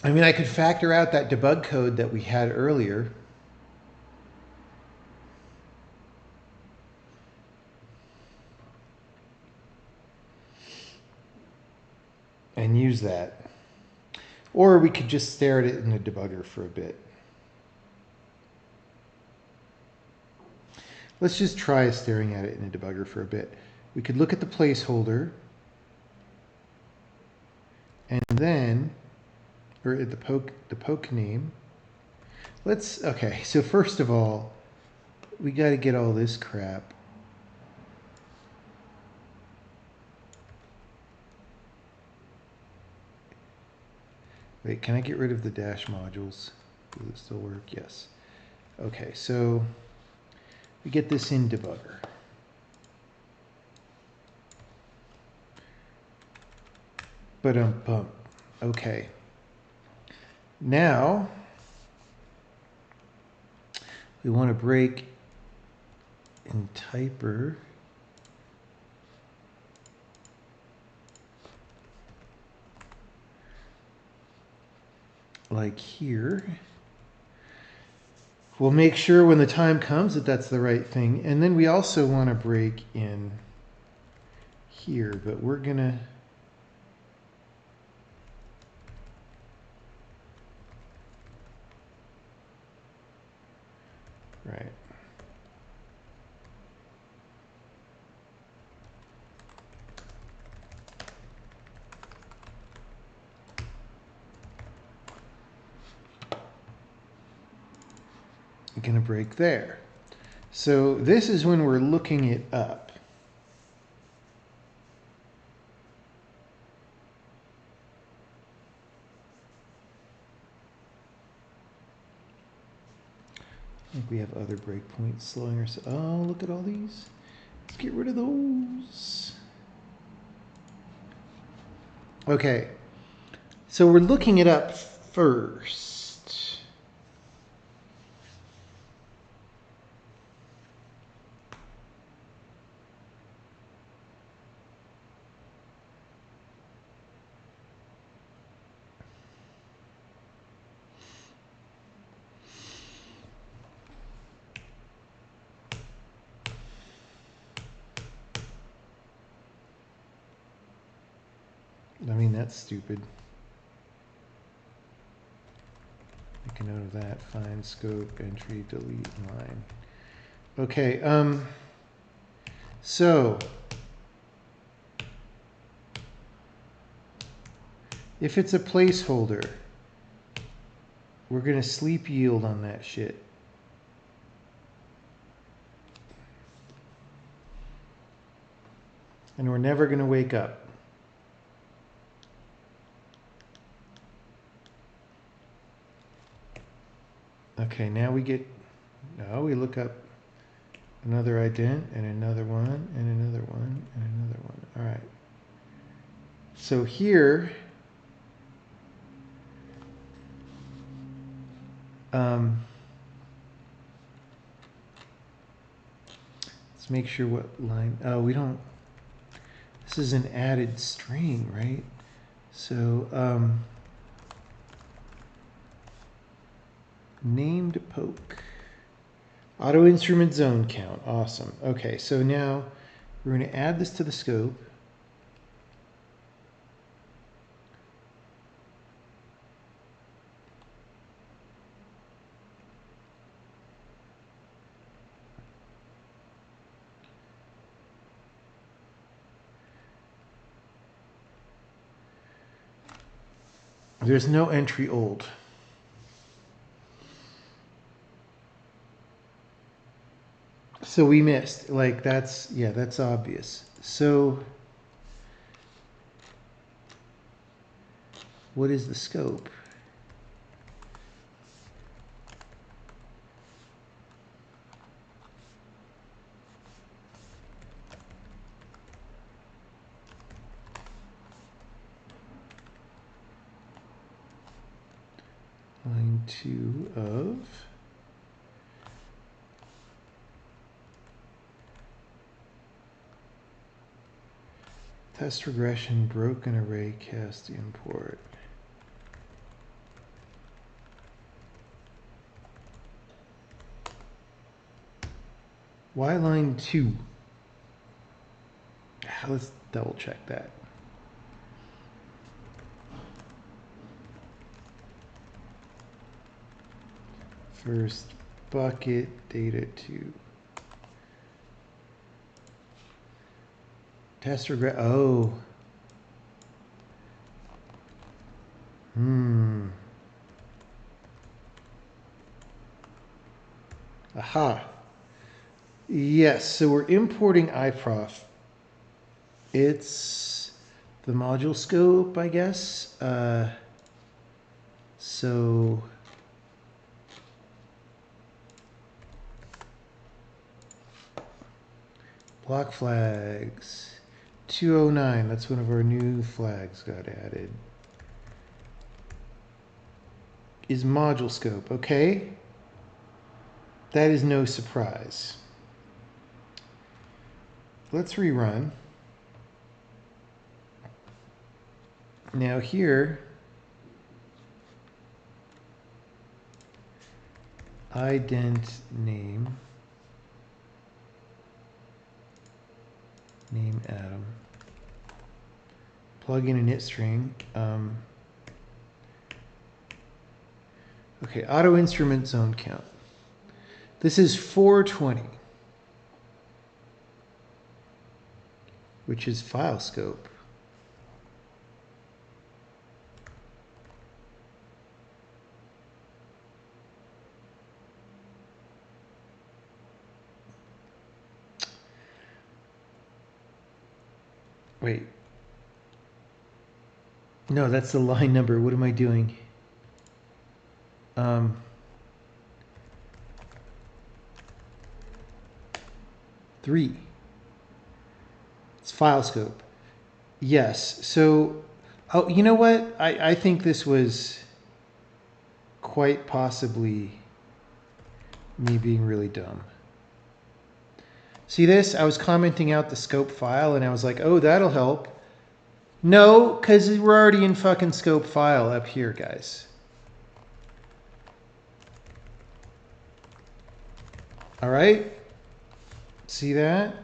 I mean, I could factor out that debug code that we had earlier. And use that. Or we could just stare at it in the debugger for a bit. Let's just try staring at it in the debugger for a bit. We could look at the placeholder and then, or at the poke name. Okay, so first of all, we got to get all this crap. Wait, can I get rid of the dash modules? Does it still work? Yes. Okay, so we get this in debugger. Ba-dum-bum. Okay. Now, we want to break in typer. Like here. We'll make sure when the time comes that that's the right thing. And then we also want to break in here, but we're going to right. Going to break there. So this is when we're looking it up. I think we have other breakpoints slowing ourselves. Oh, look at all these. Let's get rid of those. Okay. So we're looking it up first. I mean, that's stupid. Make a note of that. Find scope, entry, delete line. Okay, so if it's a placeholder, we're going to sleep yield on that shit. And we're never going to wake up. Okay, now we look up another ident and another one and another one and another one. All right. So here, let's Let's make sure what line, oh, we don't, this is an added string, right? So, named poke. Auto instrument zone count, awesome. Okay, so now we're going to add this to the scope. There's no entry old. So we missed, like that's, yeah, that's obvious. So what is the scope? Line 2 of test regression broken array cast import. Why line 2? Let's double check that. First bucket data 2. Test regret. Oh. Aha. Yes, so we're importing iProf. It's the module scope, I guess. So block flags. 209, that's one of our new flags got added. Is module scope, okay? That is no surprise. Let's rerun. Now here, ident name Adam, plug in a init string. Okay, auto instrument zone count. This is 420, which is file scope. Wait. No, that's the line number. What am I doing? 3. It's file scope. Yes. So, oh, you know what? I think this was quite possibly me being really dumb. See this? I was commenting out the scope file and I was like, oh, that'll help. No, because we're already in fucking scope file up here, guys. All right? See that?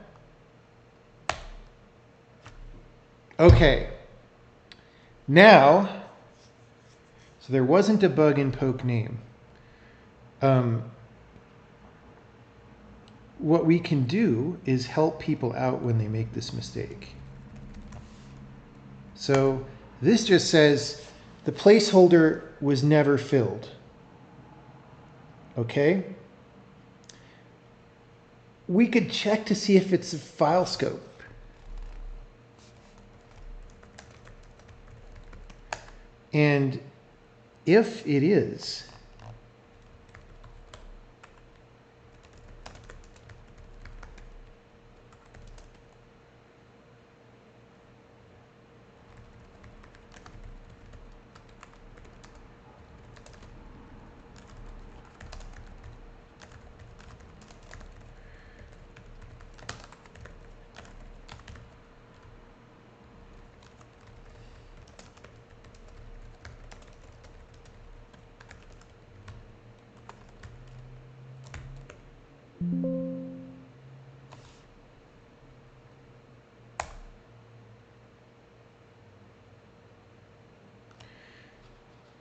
Okay. Now, so there wasn't a bug in poke name. What we can do is help people out when they make this mistake. So this just says the placeholder was never filled. Okay? We could check to see if it's a file scope. And if it is,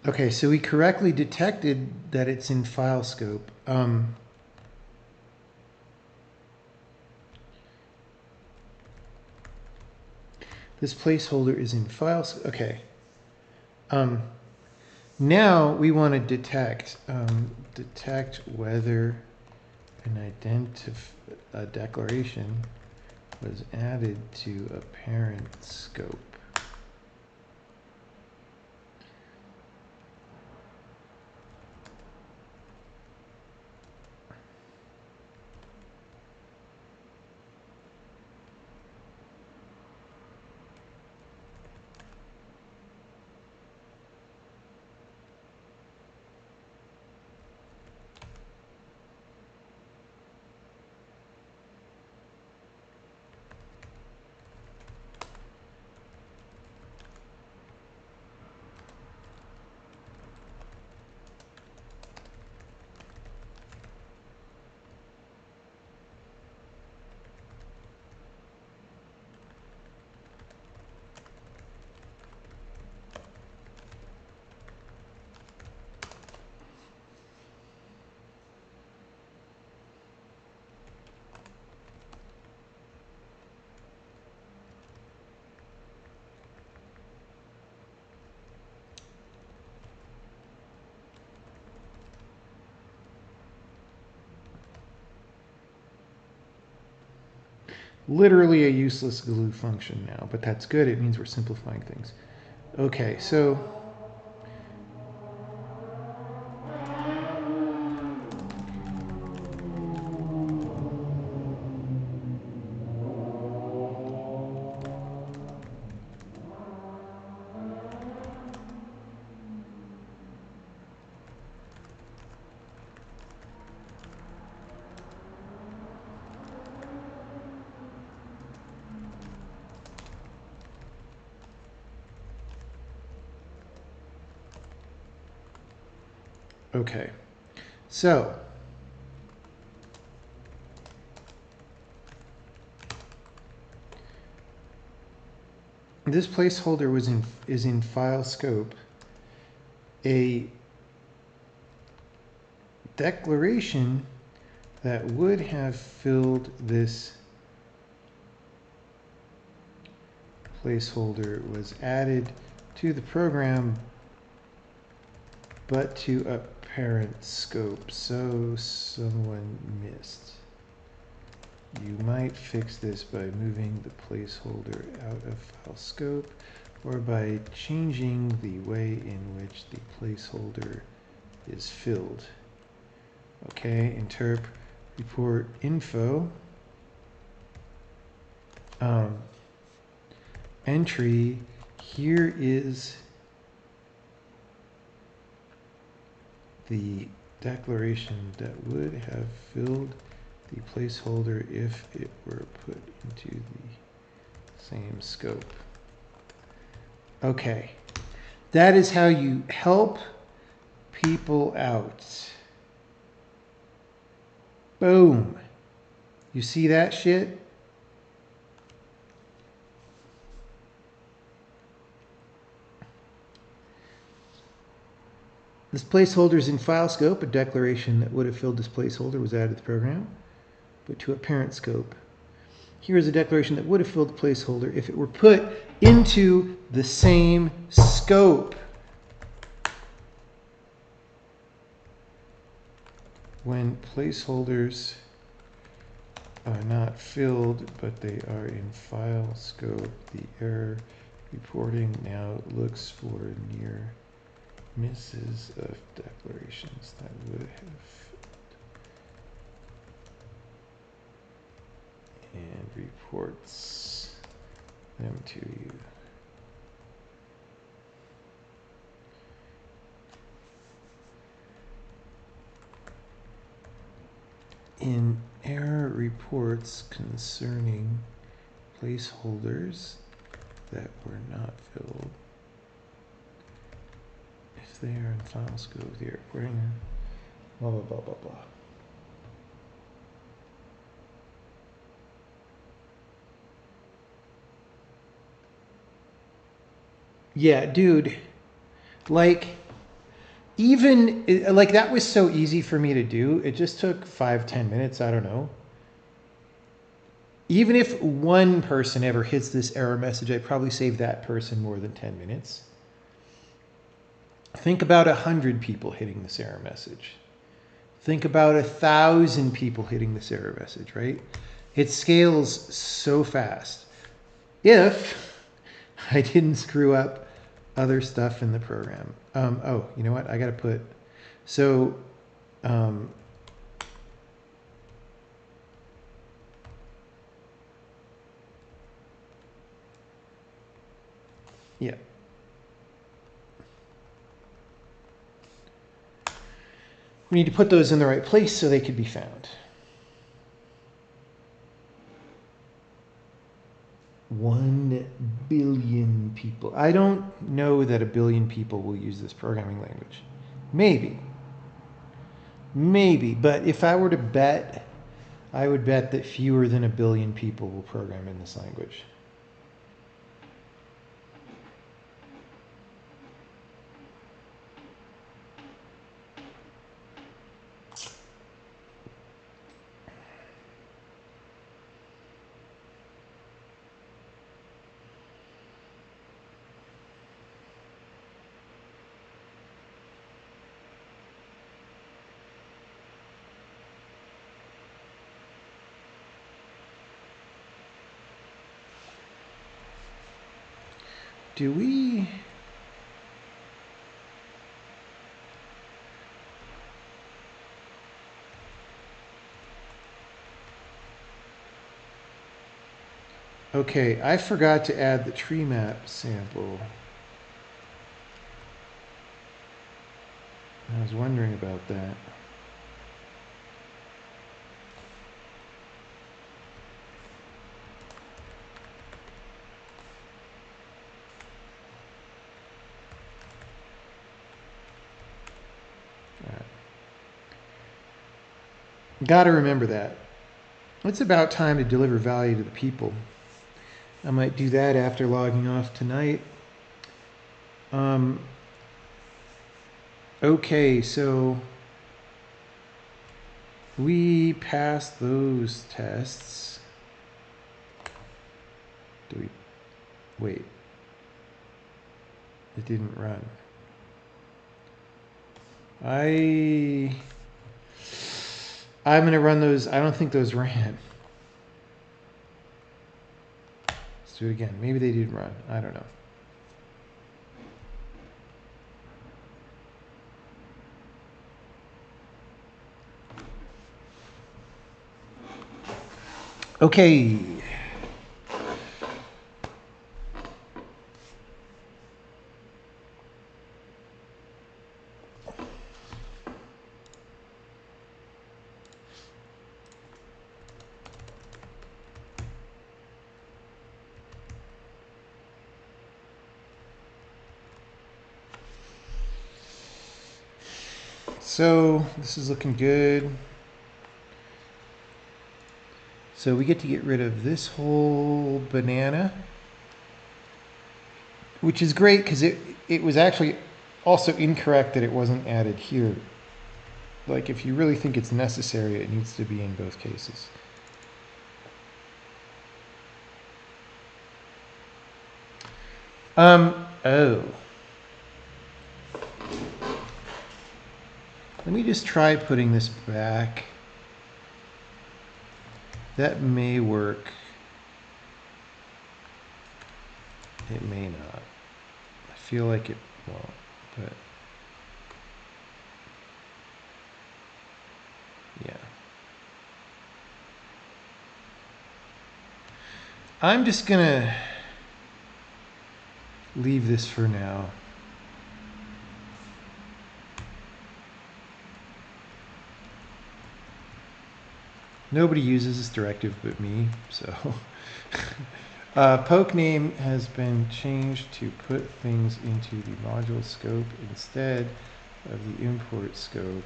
Okay, so we correctly detected that it's in file scope. This placeholder is in file scope. Okay. Now we want to detect whether a declaration was added to a parent scope. Literally a useless glue function now, but that's good. It means we're simplifying things. Okay, so okay. So this placeholder is in file scope. A declaration that would have filled this placeholder was added to the program, but to a parent scope, so someone missed. You might fix this by moving the placeholder out of file scope or by changing the way in which the placeholder is filled. Okay, interp report info. Entry, here is the declaration that would have filled the placeholder if it were put into the same scope. Okay, that is how you help people out. Boom. You see that shit? This placeholder is in file scope. A declaration that would have filled this placeholder was added to the program, but to a parent scope. Here is a declaration that would have filled the placeholder if it were put into the same scope. When placeholders are not filled, but they are in file scope, the error reporting now looks for near misses of declarations that would have filled and reports them to you. In error reports concerning placeholders that were not filled, if they are in file scope, the reporting blah blah blah blah blah. Yeah, dude. Like, even, like, that was so easy for me to do. It just took 5-10 minutes. I don't know. Even if one person ever hits this error message, I'd probably save that person more than 10 minutes. Think about 100 people hitting this error message. Think about 1,000 people hitting this error message, right? It scales so fast. If I didn't screw up other stuff in the program. Oh, you know what? I got to put, so, yeah. We need to put those in the right place so they could be found. 1 billion people. I don't know that 1 billion people will use this programming language. Maybe. Maybe. But if I were to bet, I would bet that fewer than 1 billion people will program in this language. Do we? Okay, I forgot to add the tree map sample. I was wondering about that. Got to remember that. It's about time to deliver value to the people. I might do that after logging off tonight. Okay, so we passed those tests. Do we? Wait. It didn't run. I'm going to run those. I don't think those ran. Let's do it again. Maybe they did run. I don't know. Okay. So this is looking good. So we get to get rid of this whole banana, which is great because it was actually also incorrect that it wasn't added here. Like, if you really think it's necessary, it needs to be in both cases. Oh. Let me just try putting this back. That may work. It may not. I feel like it won't, but yeah. I'm just gonna leave this for now. Nobody uses this directive but me, so. Poke name has been changed to put things into the module scope instead of the import scope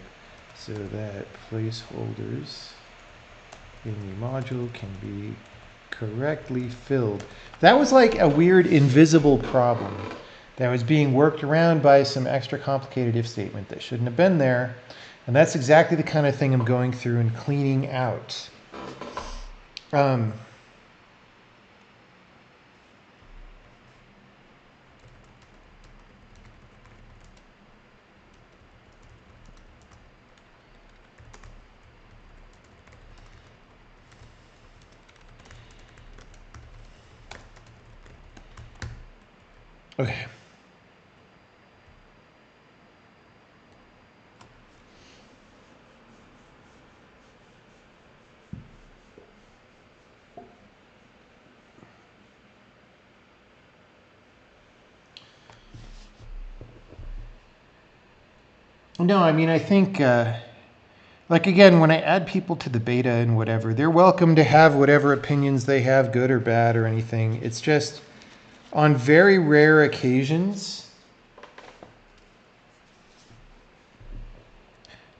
so that placeholders in the module can be correctly filled. That was like a weird invisible problem that was being worked around by some extra complicated if statement that shouldn't have been there. And that's exactly the kind of thing I'm going through and cleaning out. Okay. No, I mean, I think, like, again, when I add people to the beta and whatever, they're welcome to have whatever opinions they have, good or bad or anything. It's just on very rare occasions,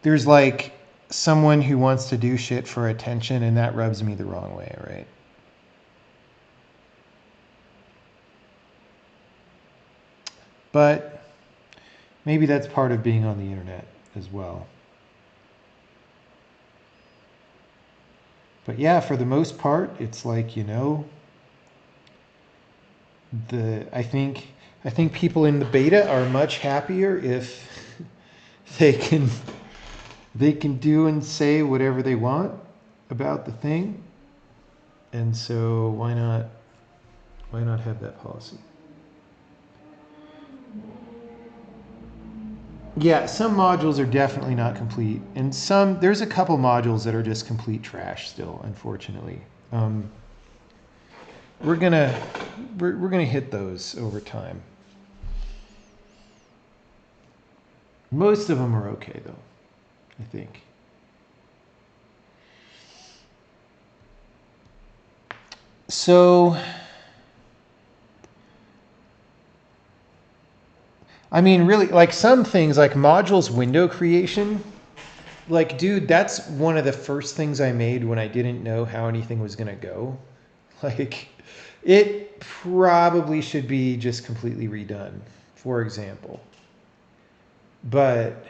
there's like someone who wants to do shit for attention, and that rubs me the wrong way, right? But maybe that's part of being on the internet as well. But yeah, for the most part, it's like, you know, I think people in the beta are much happier if they can do and say whatever they want about the thing. And so why not have that policy? Yeah, some modules are definitely not complete, and there's a couple modules that are just complete trash still, unfortunately. We're gonna hit those over time. Most of them are okay though, I think. So, I mean, really, like some things, like modules window creation, like, dude, that's one of the first things I made when I didn't know how anything was gonna go. Like, it probably should be just completely redone, for example. But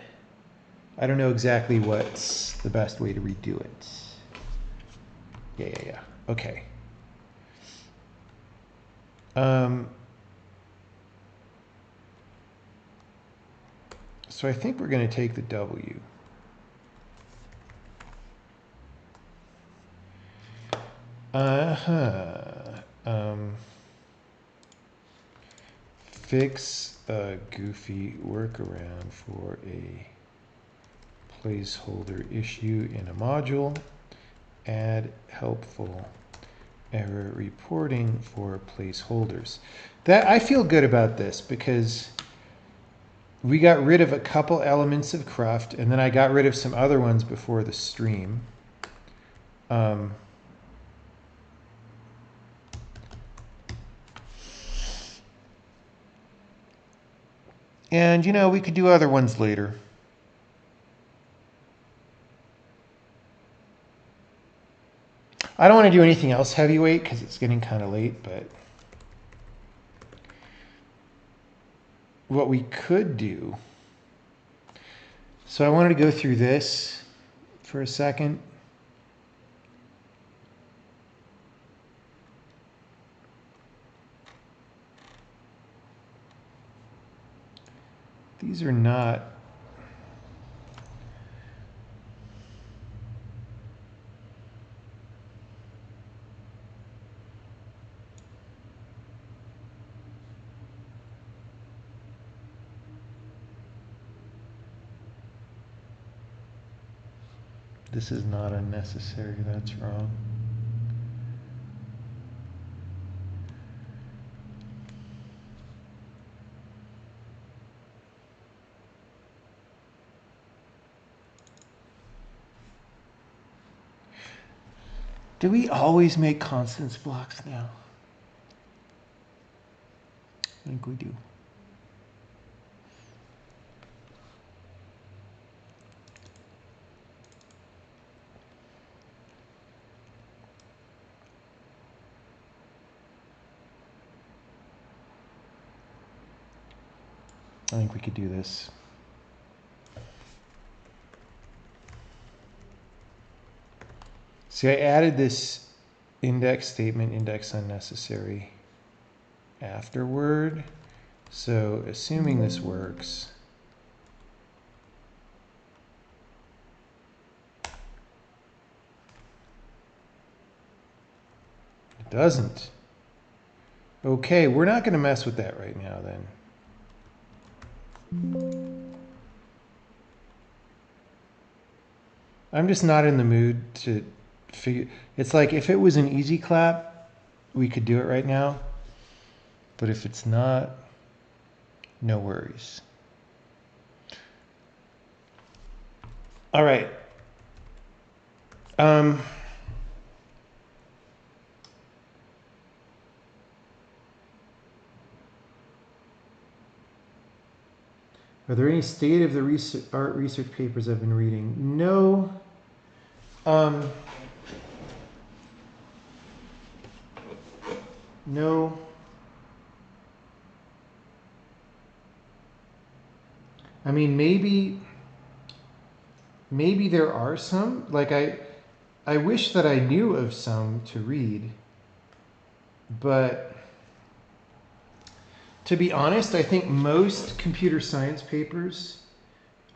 I don't know exactly what's the best way to redo it. Yeah. Okay. So I think we're going to take the W. Fix a goofy workaround for a placeholder issue in a module. Add helpful error reporting for placeholders. That I feel good about this because we got rid of a couple elements of Craft, and then I got rid of some other ones before the stream. And, you know, we could do other ones later. I don't want to do anything else heavyweight because it's getting kind of late, but what we could do. So I wanted to go through this for a second. These are not. This is not unnecessary, that's wrong. Do we always make constants blocks now? I think we do. I think we could do this. See, I added this index statement, index unnecessary, afterward. So assuming this works, it doesn't. Okay, we're not going to mess with that right now then. I'm just not in the mood to figure. It's like if it was an easy clap, we could do it right now. But if it's not, no worries. All right. Are there any state of the art research papers I've been reading? No. No. I mean, maybe there are some. Like I wish that I knew of some to read, but to be honest, I think most computer science papers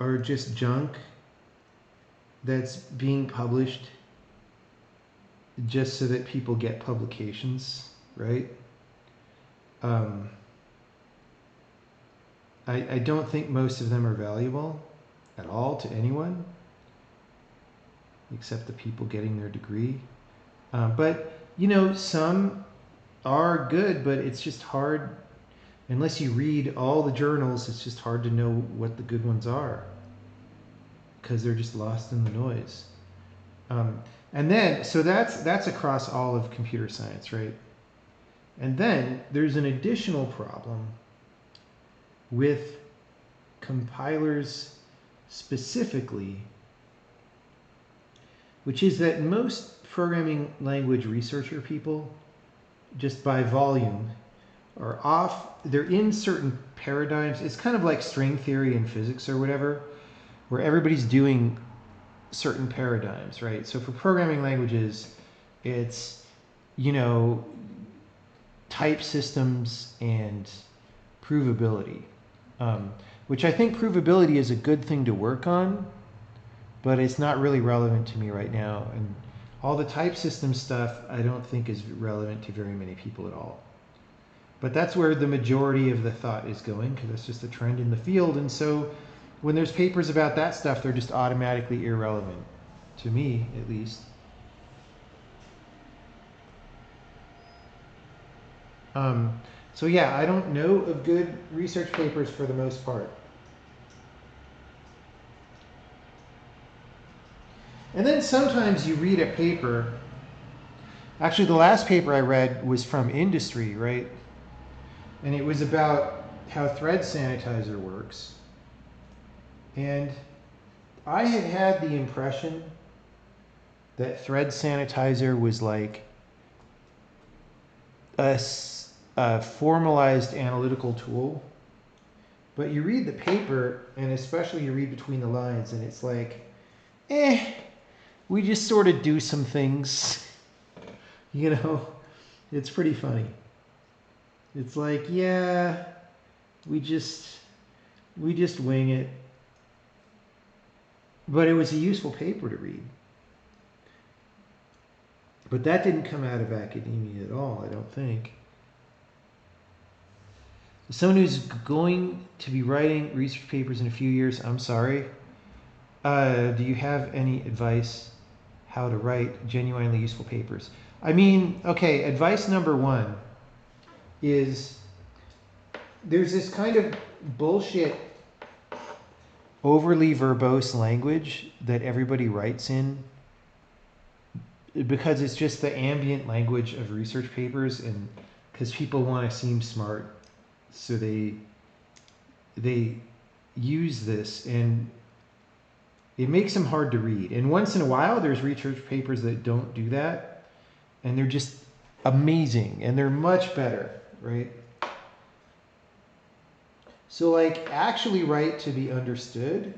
are just junk that's being published just so that people get publications, right? I don't think most of them are valuable at all to anyone, except the people getting their degree. But, you know, some are good, but it's just hard. Unless you read all the journals, it's just hard to know what the good ones are because they're just lost in the noise. And then, so that's across all of computer science, right? And then there's an additional problem with compilers specifically, which is that most programming language researcher people, just by volume, are off. They're in certain paradigms. It's kind of like string theory in physics or whatever, where everybody's doing certain paradigms, right? So for programming languages, it's, you know, type systems and provability, which I think provability is a good thing to work on, but it's not really relevant to me right now. And all the type system stuff I don't think is relevant to very many people at all. But that's where the majority of the thought is going, because it's just a trend in the field. And so when there's papers about that stuff, they're just automatically irrelevant, to me at least. So yeah, I don't know of good research papers for the most part. And then sometimes you read a paper. Actually, the last paper I read was from industry, right? And it was about how thread sanitizer works. And I had the impression that thread sanitizer was like a formalized analytical tool. But you read the paper, and especially you read between the lines, and it's like, we just sort of do some things. You know, it's pretty funny. It's like, yeah, we just wing it. But it was a useful paper to read. But that didn't come out of academia at all, I don't think. Someone who's going to be writing research papers in a few years, I'm sorry. Do you have any advice how to write genuinely useful papers? I mean, okay, advice number one is there's this kind of bullshit overly verbose language that everybody writes in because it's just the ambient language of research papers, and because people want to seem smart, so they use this, and it makes them hard to read. And once in a while there's research papers that don't do that, and they're just amazing, and they're much better, right? So like actually write to be understood.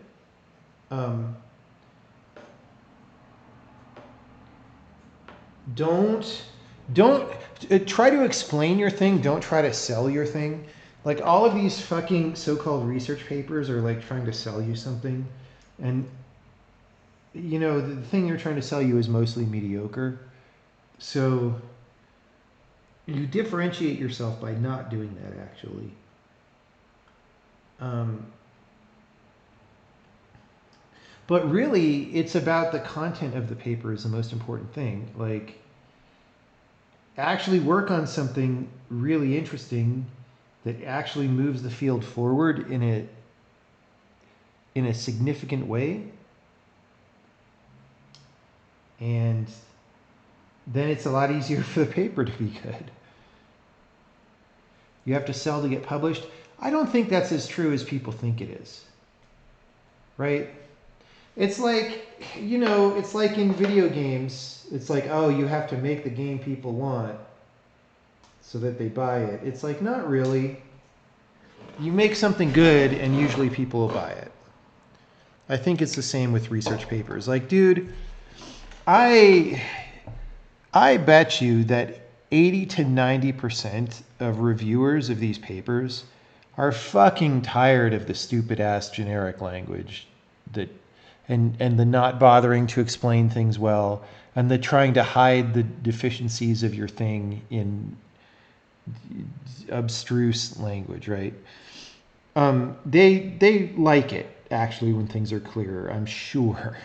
Don't try to explain your thing. Don't try to sell your thing. Like all of these fucking so-called research papers are like trying to sell you something, and you know the thing they're trying to sell you is mostly mediocre. So you differentiate yourself by not doing that actually. But really, it's about the content of the paper is the most important thing. Like, actually work on something really interesting that actually moves the field forward in a significant way. And then it's a lot easier for the paper to be good. You have to sell to get published. I don't think that's as true as people think it is. Right? It's like, you know, it's like in video games. It's like, oh, you have to make the game people want so that they buy it. It's like, not really. You make something good and usually people will buy it. I think it's the same with research papers. Like, dude, I bet you that 80 to 90% of reviewers of these papers are fucking tired of the stupid ass generic language that and the not bothering to explain things well and the trying to hide the deficiencies of your thing in abstruse language, right? They like it actually when things are clearer, I'm sure.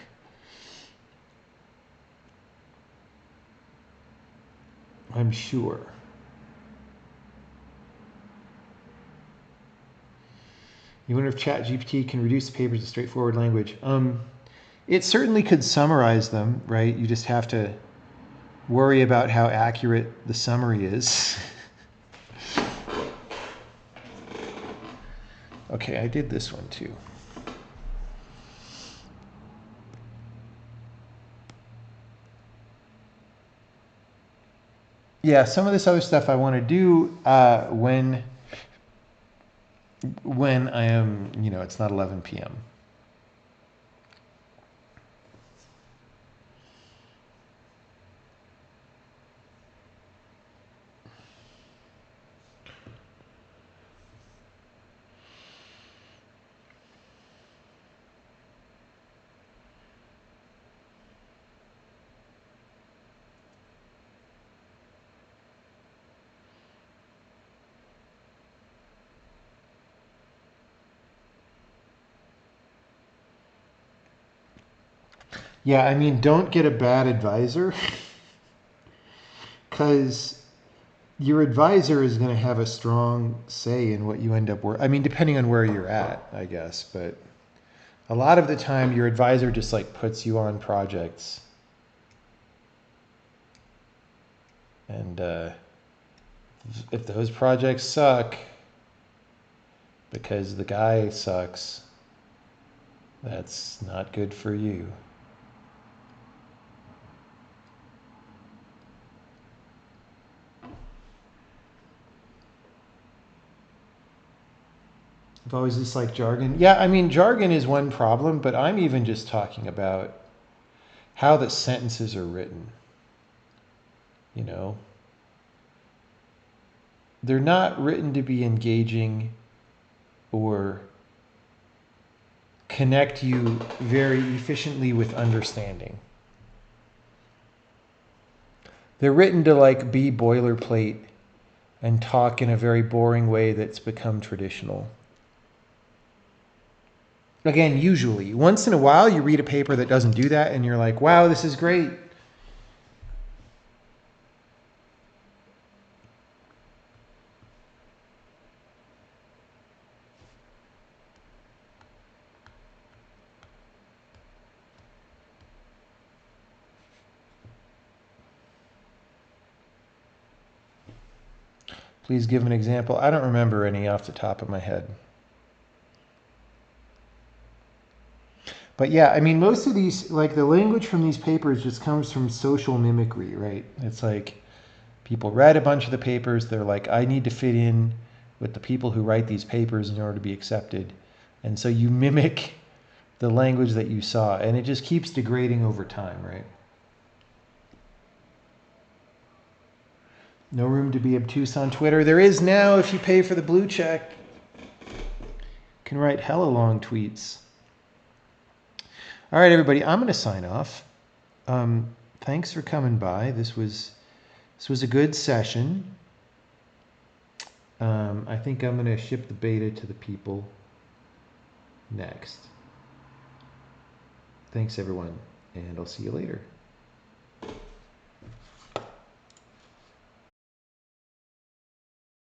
I'm sure. You wonder if ChatGPT can reduce the papers to straightforward language. It certainly could summarize them, right? You just have to worry about how accurate the summary is. Okay, I did this one too. Yeah, some of this other stuff I want to do when I am, you know, it's not 11 p.m. Yeah, I mean, don't get a bad advisor because your advisor is going to have a strong say in what you end up I mean, depending on where you're at, I guess, but a lot of the time your advisor just like puts you on projects. And if those projects suck because the guy sucks, that's not good for you. I've always disliked jargon. Yeah, I mean, jargon is one problem, but I'm even just talking about how the sentences are written. You know? They're not written to be engaging or connect you very efficiently with understanding. They're written to like be boilerplate and talk in a very boring way that's become traditional. Again, usually. Once in a while, you read a paper that doesn't do that, and you're like, wow, this is great. Please give an example. I don't remember any off the top of my head. But yeah, I mean, most of these, like the language from these papers just comes from social mimicry, right? It's like people read a bunch of the papers. They're like, I need to fit in with the people who write these papers in order to be accepted. And so you mimic the language that you saw, and it just keeps degrading over time, right? No room to be obtuse on Twitter. There is now if you pay for the blue check. Can write hella long tweets. All right, everybody, I'm going to sign off. Thanks for coming by. This was a good session. I think I'm going to ship the beta to the people next. Thanks, everyone, and I'll see you later.